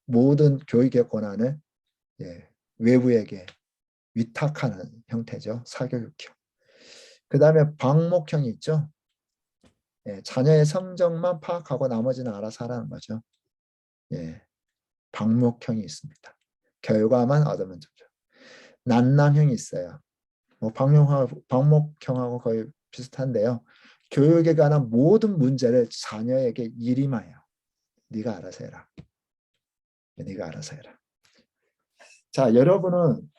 모든 교육의 권한을 외부에게 위탁하는 형태죠. 사교육형. 그 다음에 방목형이 있죠. 자녀의 성적만 파악하고 나머지는 알아서 하라는 거죠. 방목형이 있습니다. 결과만 얻으면 좋죠. 난남형이 있어요. 뭐 방목형하고 거의 비슷한데요. 교육에 관한 모든 문제를 자녀에게 일임하여 네가 알아서 해라. 네가 알아서 해라. 자, 여러분은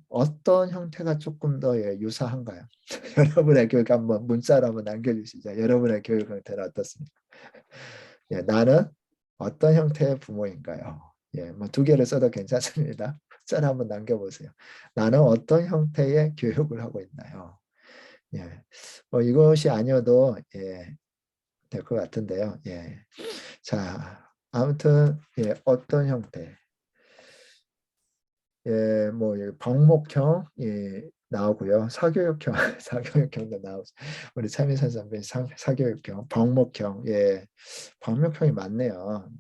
어떤 형태가 조금 더 유사한가요? 여러분의 교육 한번 문자로 한번 남겨주시죠. 여러분의 교육 형태는 어떻습니까? 나는 어떤 형태의 부모인가요? 뭐 2개를 써도 괜찮습니다. 문자로 한번 남겨보세요. 나는 어떤 형태의 교육을 하고 있나요? 뭐 이것이 아니어도 될 것 같은데요. 자, 아무튼 어떤 형태? 뭐 방목형 나오고요. 사교육형, 사교육형도 나오고 우리 차민선 선배 사교육형, 방목형, 방목형이 많네요.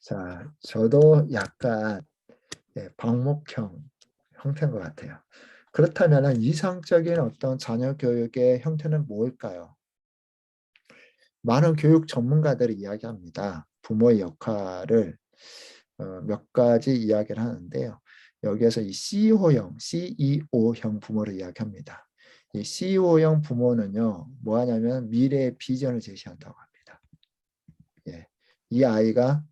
자, 저도 약간 방목형 형태인 것 같아요. 그렇다면 이상적인 어떤 자녀 교육의 형태는 뭘까요? 많은 교육 전문가들이 이야기합니다. 부모의 역할을 몇 가지 이야기를 하는데요. 여기에서 이 CEO형 부모를 이야기합니다. 이 CEO형 부모는요, 뭐 하냐면 미래의 비전을 제시한다고 합니다. 이 아이가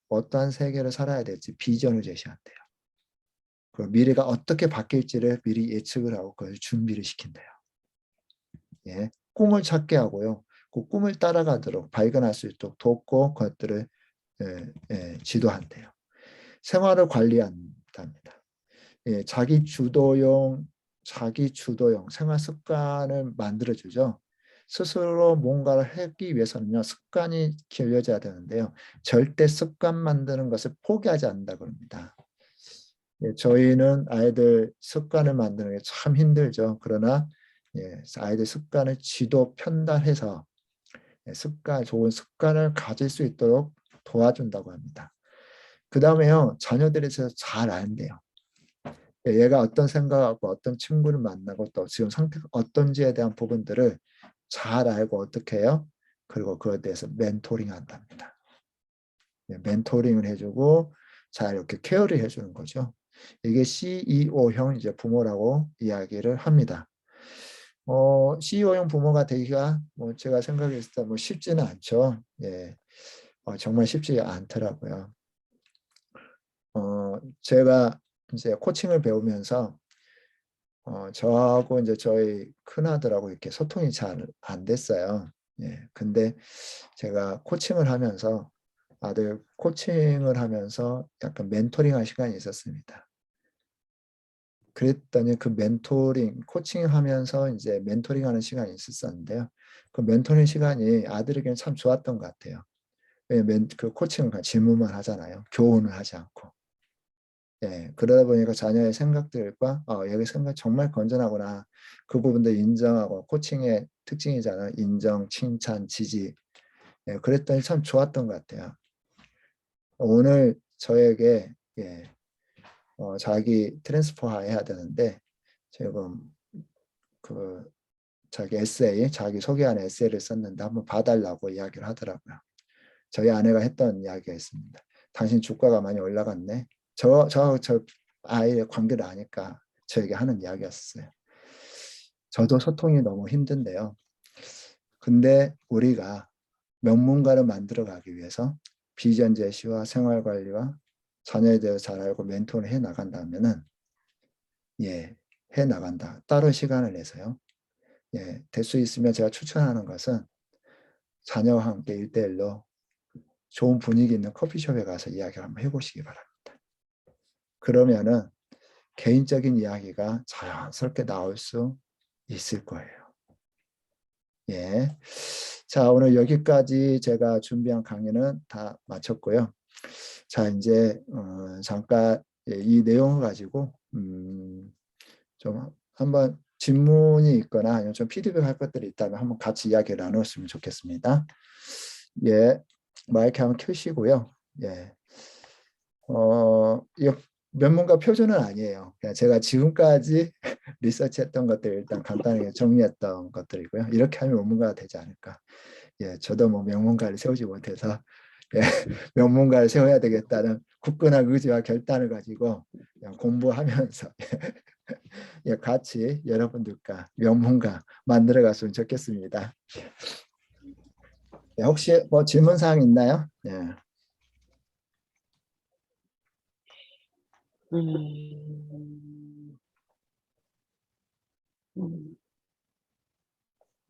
어떠한 세계를 살아야 될지 비전을 제시한대요. 그 미래가 어떻게 바뀔지를 미리 예측을 하고 그걸 준비를 시킨대요. 꿈을 찾게 하고요. 그 꿈을 따라가도록 발견할 수 있도록 돕고 그것들을 지도한대요. 생활을 관리한답니다. 자기 주도형 생활 습관을 만들어주죠. 스스로 뭔가를 하기 위해서는요, 습관이 길러져야 되는데요. 절대 습관 만드는 것을 포기하지 않는다고 합니다. 저희는 아이들 습관을 만드는 게 참 힘들죠. 그러나 아이들 습관을 지도 편달해서 좋은 습관을 가질 수 있도록 도와준다고 합니다. 그 다음에요, 자녀들에 대해서 잘 안대요. 얘가 어떤 생각하고 어떤 친구를 만나고 또 지금 상태가 어떤지에 대한 부분들을 잘 알고 어떻게 해요? 그리고 그에 대해서 멘토링 한답니다. 멘토링을 해주고 잘 이렇게 케어를 해주는 거죠. 이게 CEO형 이제 부모라고 이야기를 합니다. CEO형 부모가 되기가 뭐 제가 생각했을 때 뭐 쉽지는 않죠. 정말 쉽지 않더라고요. 제가 이제 코칭을 배우면서 저하고 이제 저희 큰아들하고 이렇게 소통이 잘 안 됐어요. 근데 제가 코칭을 하면서 아들 코칭을 하면서 약간 멘토링할 시간이 있었습니다. 그랬더니 그 코칭하면서 이제 멘토링하는 시간이 있었는데요. 그 멘토링 시간이 아들에게는 참 좋았던 것 같아요. 왜냐면 그 코칭은 그냥 질문만 하잖아요. 교훈을 하지 않고. 그러다 보니까 자녀의 생각들과 여기 생각 정말 건전하구나. 그 부분들 인정하고 코칭의 특징이잖아요. 인정, 칭찬, 지지. 그랬더니 참 좋았던 것 같아요. 오늘 저에게 자기 트랜스퍼 해야 되는데 지금 그 자기 에세이, 자기 소개하는 에세이를 썼는데 한번 봐달라고 이야기를 하더라고요. 저희 아내가 했던 이야기가 있습니다. 당신 주가가 많이 올라갔네. 저 아이의 관계를 아니까 저에게 하는 이야기였어요. 저도 소통이 너무 힘든데요. 근데 우리가 명문가를 만들어가기 위해서 비전 제시와 생활관리와 자녀에 대해서 잘 알고 멘토를 해 나간다면은 해 나간다. 따로 시간을 내서요. 될 수 있으면 제가 추천하는 것은 자녀와 함께 1대1로 좋은 분위기 있는 커피숍에 가서 이야기를 한번 해보시기 바랍니다. 그러면은 개인적인 이야기가 자연스럽게 나올 수 있을 거예요. 자, 오늘 여기까지 제가 준비한 강의는 다 마쳤고요. 자, 이제 잠깐 이 내용을 가지고 좀 한번 질문이 있거나 아니면 좀 피드백 할 것들이 있다면 한번 같이 이야기를 나눴으면 좋겠습니다. 예, 마이크 한번 켜시고요. 예, 이거 면문과 표준은 아니에요. 그냥 제가 지금까지 리서치했던 것들 일단 간단하게 정리했던 것들이고요. 이렇게 하면 면문가가 되지 않을까. 예, 저도 뭐 명문가를 세우지 못해서 예, 명문가를 세워야 되겠다는 굳건한 의지와 결단을 가지고 그냥 공부하면서 예, 같이 여러분들과 명문가 만들어 갔으면 좋겠습니다. 예, 혹시 뭐 질문 사항 있나요? 예.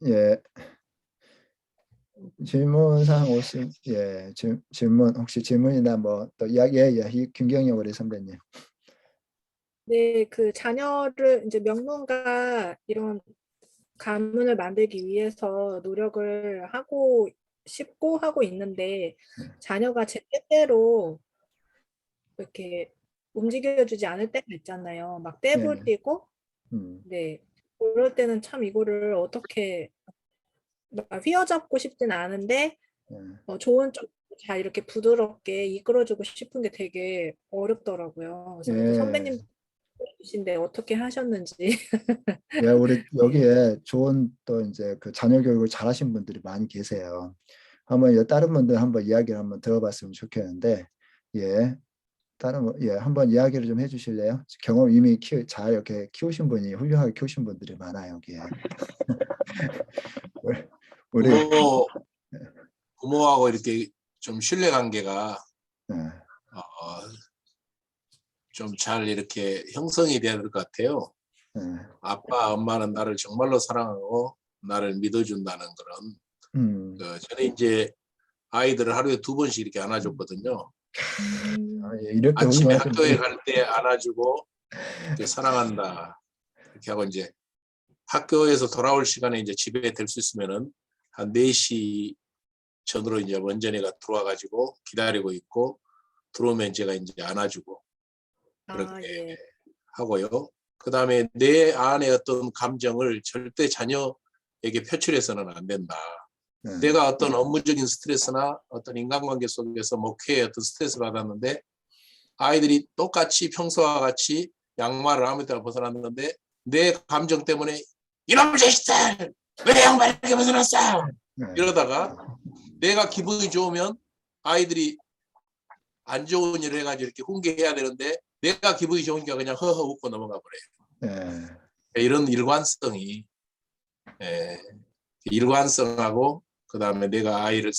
예. 질문 사항 혹시 질문 혹시 질문이나 뭐 또 이야기 김경영 우리 선배님. 네, 그 자녀를 이제 명문가 이런 가문을 만들기 위해서 노력을 하고 싶고 하고 있는데 자녀가 제 뜻대로 이렇게 움직여주지 않을 때가 있잖아요. 막 떼볼 때고, 네, 그럴 때는 참 이거를 어떻게 막 휘어잡고 싶진 않은데 좋은 쪽 잘 이렇게 부드럽게 이끌어주고 싶은 게 되게 어렵더라고요. 그래서 이제 선배님 이신데 어떻게 하셨는지. 예, 우리 여기에 좋은 또 이제 그 자녀 교육을 잘하신 분들이 많이 계세요. 한번 다른 분들 한번 이야기를 한번 들어봤으면 좋겠는데, 예, 한번 이야기를 좀 해주실래요? 경험 이미 잘 이렇게 키우신 분이 훌륭하게 키우신 분들이 많아요 여기에. 우리 부모하고 이렇게 좀 신뢰 관계가 좀 잘 이렇게 형성이 돼야 될 것 같아요. 아빠, 엄마는 나를 정말로 사랑하고 나를 믿어준다는 그런. 저는 이제 아이들을 하루에 2번씩 이렇게 안아줬거든요. 이렇게 아침에 학교에 갈 때 안아주고 이렇게 사랑한다 이렇게 하고 이제 학교에서 돌아올 시간에 이제 집에 될 수 있으면은 한 4시 전으로 이제 원전이가 들어와 가지고 기다리고 있고 들어오면 제가 이제 안아주고 그렇게 하고요. 그다음에 내 안에 어떤 감정을 절대 자녀에게 표출해서는 안 된다. 내가 어떤 업무적인 스트레스나 어떤 인간관계 속에서 목회에 어떤 스트레스 받았는데 아이들이 똑같이 평소와 같이 양말을 아무 데나 벗어났는데 내 감정 때문에 이놈 자식들 왜 양말 이렇게 벗어났어 이러다가 내가 기분이 좋으면 아이들이 안 좋은 일을 해가지고 이렇게 훈계해야 되는데 내가 기분이 좋으니까 그냥 허허 웃고 넘어가 버려요. 이런 일관성이 일관성하고 그 다음에 내가 아이를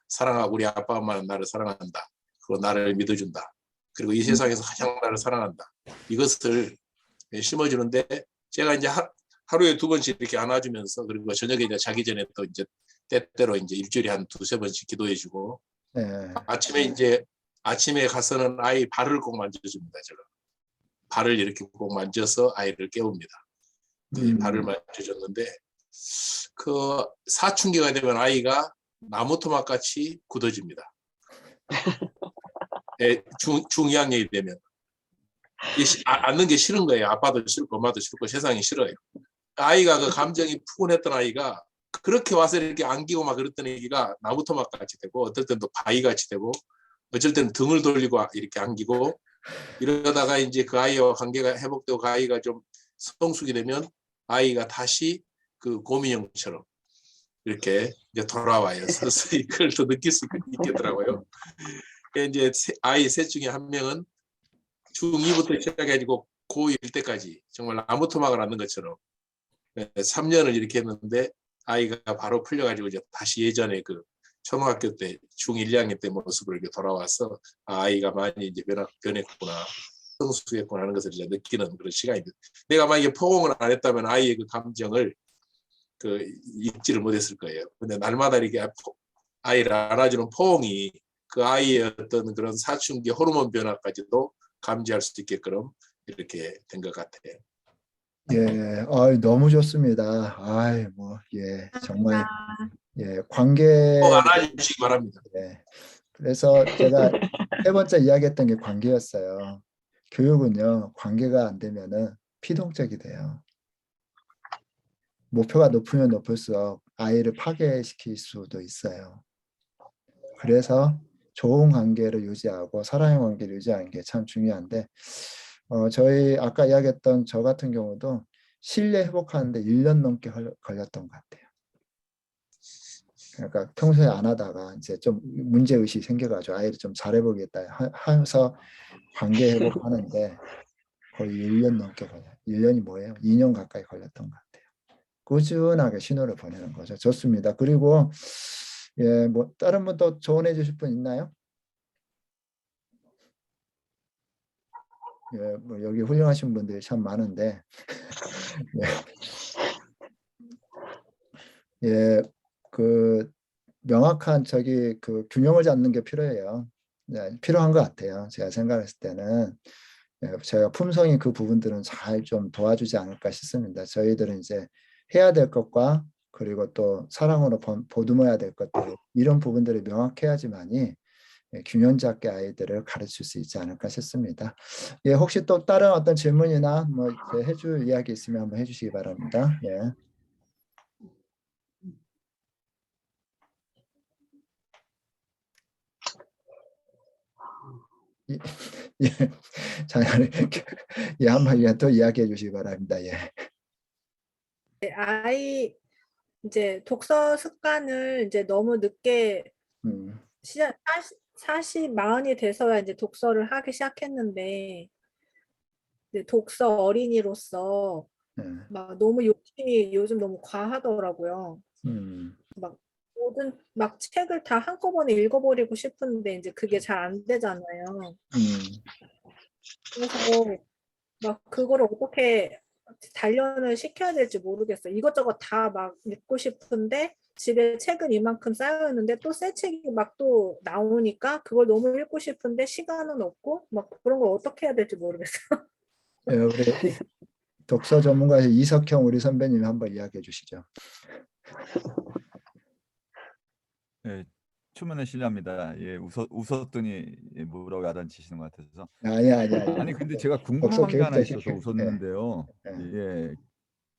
사랑하고 우리 아빠 엄마는 나를 사랑한다. 그리고 나를 믿어준다. 그리고 이 세상에서 가장 나를 사랑한다. 이것을 심어주는데 제가 이제 하루에 2번씩 이렇게 안아주면서 그리고 저녁에 이제 자기 전에 또 이제 때때로 이제 일주일에 한 2-3번씩 기도해주고 아침에 가서는 아이 발을 꼭 만져줍니다. 제가 발을 이렇게 꼭 만져서 아이를 깨웁니다. 발을 만져줬는데 그 사춘기가 되면 아이가 나무 토막 같이 굳어집니다. 중2학년이 되면 앉는 게 싫은 거예요. 아빠도 싫고 엄마도 싫고 세상이 싫어요. 아이가 그 감정이 푸근했던 아이가 그렇게 와서 이렇게 안기고 막 그랬던 얘기가 나무 토막 같이 되고 어떨 때는 또 바위 같이 되고 어쩔 때는 등을 돌리고 이렇게 안기고 이러다가 이제 그 아이와 관계가 회복되고 그 아이가 좀 성숙이 되면 아이가 다시 그 고민형처럼 이렇게 이제 돌아와요. 서서히 그걸 더 느낄 수 있겠더라고요. 이제 아이 셋 중에 한 명은 중2부터 시작해가지고 고1 때까지 정말 나무 토막을 앉는 것처럼 3년을 이렇게 했는데 아이가 바로 풀려가지고 이제 다시 예전에 그 초등학교 때 중1, 2학년 때 모습으로 이렇게 돌아와서 아이가 많이 이제 변했구나. 성숙했구나 하는 것을 이제 느끼는 그런 시간입니다. 내가 만약에 포옹을 안 했다면 아이의 그 감정을 잊지를 못했을 거예요. 근데 날마다 이렇게 아이를 안아주는 포옹이 그 아이의 어떤 그런 사춘기 호르몬 변화까지도 감지할 수 있게끔 이렇게 된 것 같아요. 예, 너무 좋습니다. 정말 예, 관계. 꼭 안아주시기 바랍니다. 예, 그래서 제가 세 번째 이야기했던 게 관계였어요. 교육은요, 관계가 안 되면은 피동적이 돼요. 목표가 높으면 높을수록 아이를 파괴시킬 수도 있어요. 그래서 좋은 관계를 유지하고 사랑의 관계를 유지하는 게 참 중요한데, 저희 아까 이야기했던 저 같은 경우도 신뢰 회복하는데 1년 넘게 걸렸던 것 같아요. 그러니까 평소에 안 하다가 이제 좀 문제의식이 생겨가지고 아이를 좀 잘해보겠다 하면서 관계 회복하는데 거의 1년 넘게 걸려요. 1년이 뭐예요? 2년 가까이 걸렸던 것 같아요. 꾸준하게 신호를 보내는 거죠. 좋습니다. 그리고 예, 뭐 다른 분 또 조언해 주실 분 있나요? 예, 뭐 여기 훌륭하신 분들이 참 많은데 예, 예, 그 명확한 그 균형을 잡는 게 필요해요. 네, 필요한 것 같아요. 제가 생각했을 때는 예, 제가 품성이 그 부분들은 잘 좀 도와주지 않을까 싶습니다. 저희들은 이제 해야 될 것과 그리고 또 사랑으로 보듬어야 될 것들 이런 부분들이 명확해야지만이 예, 균형 잡게 아이들을 가르칠 수 있지 않을까 싶습니다. 예, 혹시 또 다른 어떤 질문이나 뭐 해줄 이야기 있으면 한번 해주시기 바랍니다. 예. 예, 예, 자녀를 예, 한번 또 이야기해 주시기 바랍니다. 예. 아이 이제 독서 습관을 이제 너무 늦게 시작 40, 40이 돼서야 이제 독서를 하기 시작했는데 이제 독서 어린이로서 예. 막 너무 욕심이 요즘 너무 과하더라고요. 막 모든 막 책을 다 한꺼번에 읽어버리고 싶은데 이제 그게 잘 안 되잖아요. 그래서 막 그거를 어떻게 단련을 시켜야 될지 모르겠어요. 이것저것 다 막 읽고 싶은데 집에 책은 이만큼 쌓여 있는데 또 새 책이 막 또 나오니까 그걸 너무 읽고 싶은데 시간은 없고 막 그런 걸 어떻게 해야 될지 모르겠어요. 예, 우리 독서 전문가의 이석형 우리 선배님이 한번 이야기해 주시죠. 예, 초면에 실례합니다. 예, 웃었더니 예, 뭐라고 야단치시는 것 같아서. 아니. 아니 근데 제가 독서 궁금한 게 하나 교육자 있어서 시켜. 웃었는데요. 예. 예,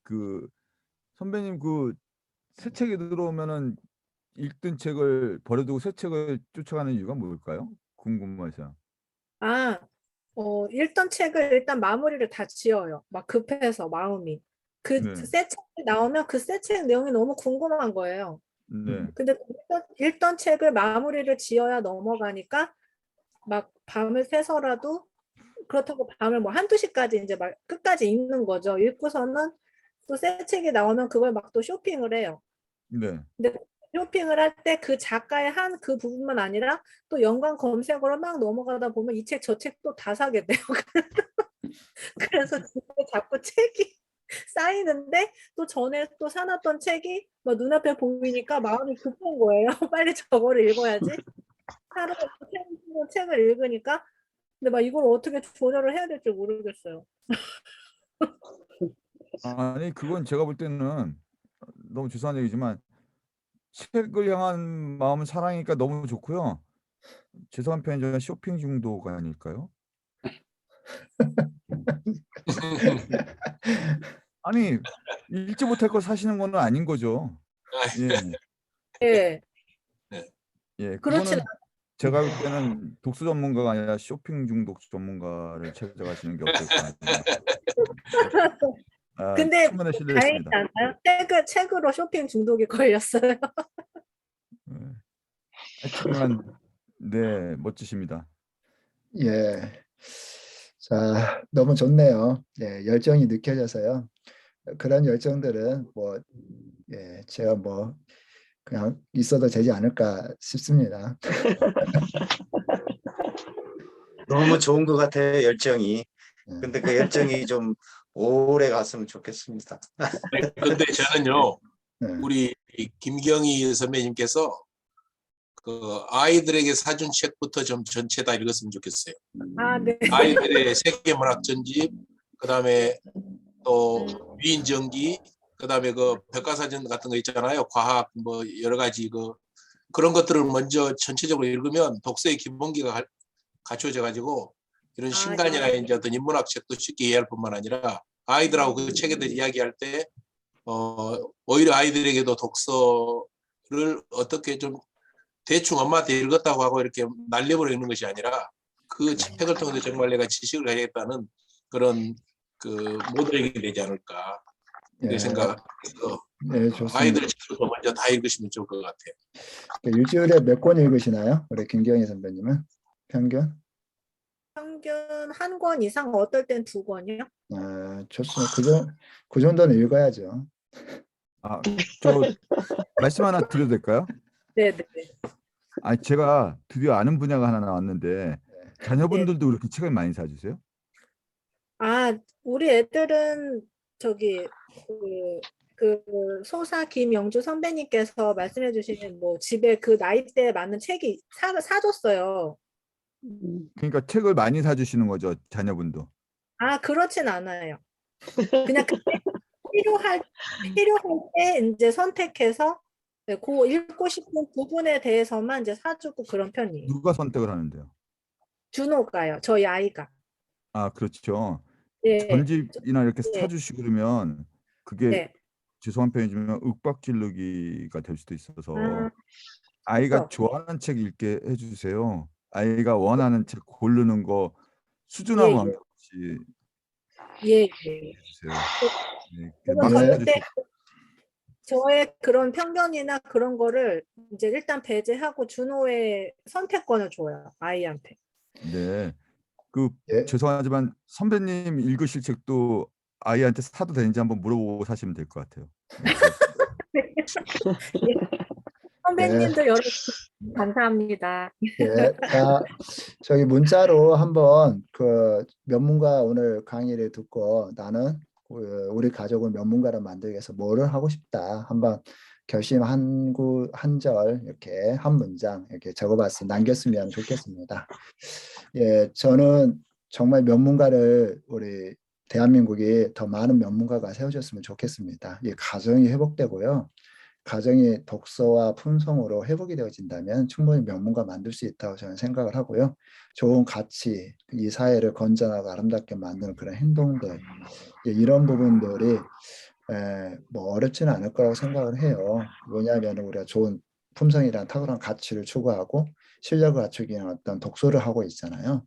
그 선배님 그 새 책이 들어오면은 읽던 책을 버려두고 새 책을 쫓아가는 이유가 뭘까요? 궁금해서요. 읽던 책을 일단 마무리를 다 지어요. 막 급해서 마음이. 그 네, 새 책이 나오면 그 새 책 내용이 너무 궁금한 거예요. 네, 근데 읽던 책을 마무리를 지어야 넘어가니까 막 밤을 새서라도 그렇다고 밤을 뭐 한두 시까지 이제 막 끝까지 읽는 거죠. 읽고서는 또 새 책이 나오면 그걸 막 또 쇼핑을 해요. 네. 근데 쇼핑을 할 때 그 작가의 한 그 부분만 아니라 또 연관 검색어로 막 넘어가다 보면 이 책 저 책 또 다 사게 돼요. 그래서 집에 자꾸 책이 쌓이는데 또 전에 또 사놨던 책이 뭐 눈앞에 보이니까 마음이 급한 거예요. 빨리 저거를 읽어야지. 하루에 책을 읽으니까 근데 막 이걸 어떻게 조절을 해야 될지 모르겠어요. 아니 그건 제가 볼 때는 너무 죄송한 얘기지만 책을 향한 마음은 사랑이니까 너무 좋고요. 죄송한 표현이지만 쇼핑 중독 아닐까요? 아니 읽지 못할 거 사시는 거는 아닌 거죠. 예, 예. 예, 그렇진 그거는 제가 볼 때는 독서 전문가가 아니라 쇼핑 중독 전문가를 찾아가시는 게 어떨까. 근데 초면에 다행이지 실례했습니다. 않아요? 책으로 쇼핑 중독이 걸렸어요. 예. 하여튼간 네 멋지십니다. 예. 자, 너무 좋네요. 예, 열정이 느껴져서요. 그런 열정들은 뭐 예, 제가 뭐 그냥 있어도 되지 않을까 싶습니다. 너무 좋은 것 같아요, 열정이. 예. 근데 그 열정이 좀 오래 갔으면 좋겠습니다. 근데 저는요, 예. 우리 김경희 선배님께서 그 아이들에게 사준 책부터 좀 전체 다 읽었으면 좋겠어요. 네. 아이들의 세계문학 전집, 그다음에 또 위인전기, 그다음에 그 백과사전 같은 거 있잖아요. 과학 뭐 여러 가지 그런 것들을 먼저 전체적으로 읽으면 독서의 기본기가 갖춰져 가지고 이런 신간이나 네. 이제 어떤 인문학 책도 쉽게 이해할 뿐만 아니라 아이들하고 그 책에 대해 이야기할 때 오히려 아이들에게도 독서를 어떻게 좀 대충 엄마한테 읽었다고 하고 이렇게 날려버려 읽는 것이 아니라 그 책을 통해서 정말 내가 지식을 가야겠다는 그런 모델이 되지 않을까 이렇게 예, 생각해서 네, 좋습니다. 아이들 책부터 먼저 다 읽으시면 좋을 것 같아요. 일주일에 몇 권 읽으시나요? 우리 김경희 선배님은 평균? 평균 한 권 이상, 어떨 땐 두 권이요? 아, 좋습니다. 그 정도는 읽어야죠. 아, 저 말씀 하나 드려도 될까요? 네네. 아니, 제가 드디어 아는 분야가 하나 나왔는데 자녀분들도 그렇게 책을 많이 사주세요? 아, 우리 애들은 저기 그 소사 김영주 선배님께서 말씀해 주신 뭐 집에 그 나이대에 맞는 책이 사줬어요. 그러니까 책을 많이 사주시는 거죠, 자녀분도. 아, 그렇진 않아요. 그냥 그때 필요할 때 이제 선택해서 네, 그 읽고 싶은 부분에 대해서만 이제 사주고 그런 편이에요. 누가 선택을 하는데요? 준호가요. 저희 아이가. 아, 그렇죠. 네. 전집이나 이렇게 네. 사주시고 그러면 그게 네. 죄송한 표현이지만 윽박지르기가 될 수도 있어서 아, 아이가 그렇죠. 좋아하는 책 읽게 해주세요. 아이가 원하는 책 고르는 거 수준하고 예, 관계없이 예, 예. 해주세요. 네, 그래서 막 예. 절대 사주시고. 저의 그런 편견이나 그런 거를 이제 일단 배제하고 준호의 선택권을 줘요, 아이한테. 네, 예. 죄송하지만 선배님 읽으실 책도 아이한테 사도 되는지 한번 물어보고 사시면 될 것 같아요. 네, 선배님도 여러분 감사합니다. 예. 자, 저기 문자로 한번 그 면문가 오늘 강의를 듣고 나는 우리 가족을 면문가로 만들기 위해서 뭐를 하고 싶다. 한번 결심 한 절 이렇게 한 문장 이렇게 남겼으면 좋겠습니다. 예, 저는 정말 면문가를 우리 대한민국이 더 많은 면문가가 세워졌으면 좋겠습니다. 이 가정이 회복되고요. 가정이 독서와 품성으로 회복이 되어진다면 충분히 명문가 만들 수 있다고 저는 생각을 하고요. 좋은 가치, 이 사회를 건전하고 아름답게 만드는 그런 행동들, 이런 부분들이 뭐 어렵지는 않을 거라고 생각을 해요. 왜냐하면 우리가 좋은 품성이란 탁월한 가치를 추구하고 실력을 갖추기 위한 어떤 독서를 하고 있잖아요.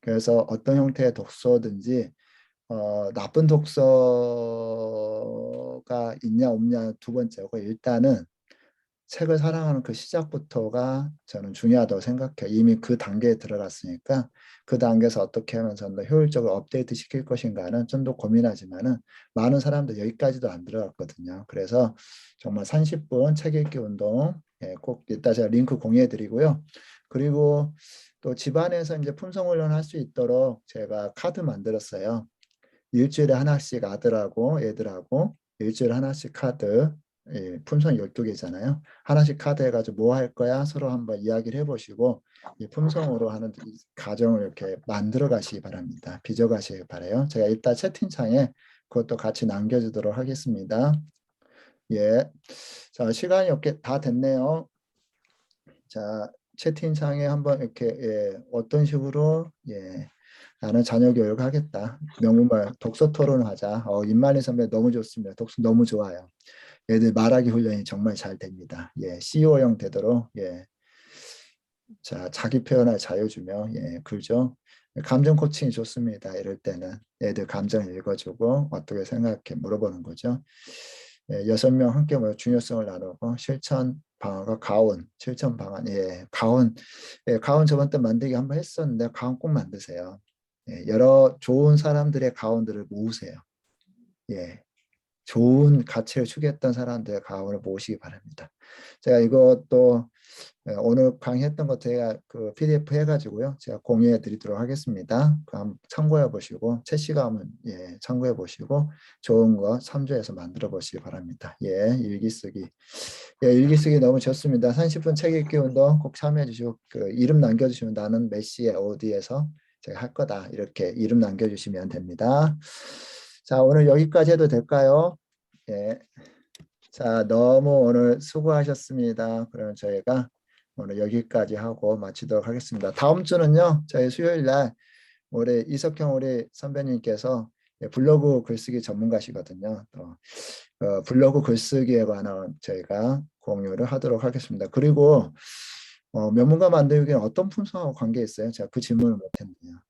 그래서 어떤 형태의 독서든지 나쁜 독서가 있냐 없냐 두 번째고 일단은 책을 사랑하는 그 시작부터가 저는 중요하다고 생각해요. 이미 그 단계에 들어갔으니까 그 단계에서 어떻게 하면 좀 더 효율적으로 업데이트 시킬 것인가는 좀 더 고민하지만은 많은 사람들 여기까지도 안 들어갔거든요. 그래서 정말 30분 책 읽기 운동 꼭 이따 제가 링크 공유해 드리고요. 그리고 또 집안에서 이제 품성 훈련할 수 있도록 제가 카드 만들었어요. 일주일에 하나씩 아들하고 애들하고 일주일에 하나씩 카드 품성 12개잖아요. 하나씩 카드 해가지고 뭐 할 거야 서로 한번 이야기를 해보시고 이 품성으로 하는 가정을 이렇게 만들어 가시기 바랍니다. 빚어 가시기 바라요. 제가 이따 채팅창에 그것도 같이 남겨주도록 하겠습니다. 예, 자 시간이 이렇게 다 됐네요. 자 채팅창에 한번 이렇게 어떤 식으로 나는 자녀 교육을 하겠다. 명문말 독서 토론을 하자. 임만희 선배 너무 좋습니다. 독서 너무 좋아요. 애들 말하기 훈련이 정말 잘 됩니다. CEO형 되도록 자 자기 표현할 자유 주며 그죠? 감정 코칭이 좋습니다. 이럴 때는 애들 감정을 읽어주고 어떻게 생각해 물어보는 거죠. 6명 함께 모여 중요성을 나누고 실천 방안과 가온, 실천 방안. 가온 저번 때 만들기 한번 했었는데 가온 꼭 만드세요. 여러 좋은 사람들의 가온들을 모으세요. 좋은 가치를 추구했던 사람들의 가온을 모으시기 바랍니다. 제가 이것도 오늘 강의했던 거 제가 그 PDF 해가지고요. 제가 공유해 드리도록 하겠습니다. 그 한번 참고해 보시고 채시감은 참고해 보시고 좋은 거 참조해서 만들어 보시기 바랍니다. 일기쓰기. 일기쓰기 너무 좋습니다. 30분 책 읽기 운동 꼭 참여해 주시고 그 이름 남겨주시면 나는 몇 시에 어디에서 제가 할 거다 이렇게 이름 남겨주시면 됩니다. 자 오늘 여기까지 해도 될까요? 예. 자, 너무 오늘 수고하셨습니다. 그럼 저희가 오늘 여기까지 하고 마치도록 하겠습니다. 다음 주는요, 저희 수요일 날 우리 이석형 우리 선배님께서 블로그 글쓰기 전문가시거든요. 또 블로그 글쓰기에 관한 저희가 공유를 하도록 하겠습니다. 그리고 명문가 만들기는 어떤 품성하고 관계 있어요? 제가 그 질문을 못했네요.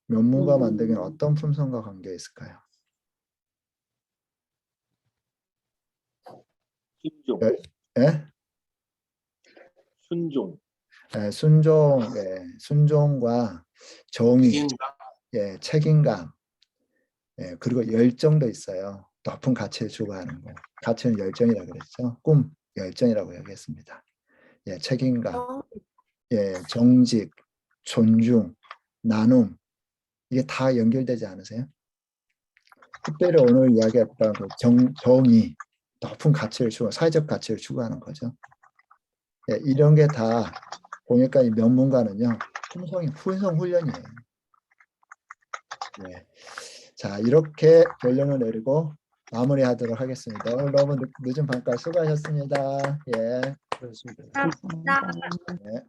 면문가 만들기는 어떤 품성과 관계 있을까요? 순종, 예? 순종, 예, 순종, 예, 순종과 정의, 책임감, 예, 책임감, 예, 그리고 열정도 있어요. 높은 가치를 추구하는 거. 가치는 열정이라고 그랬죠. 꿈, 열정이라고 얘기했습니다. 예, 책임감, 예, 정직, 존중, 나눔, 이게 다 연결되지 않으세요? 특별히 오늘 이야기했던 그 정의, 높은 가치를 사회적 가치를 추구하는 거죠. 예, 이런 게 다 보니까 이 면문가는요, 품성 훈련이에요. 예. 자, 이렇게 결론을 내리고 마무리하도록 하겠습니다. 오늘 너무 늦은 밤까지 수고하셨습니다. 예. 그렇습니다. 감사합니다. 예.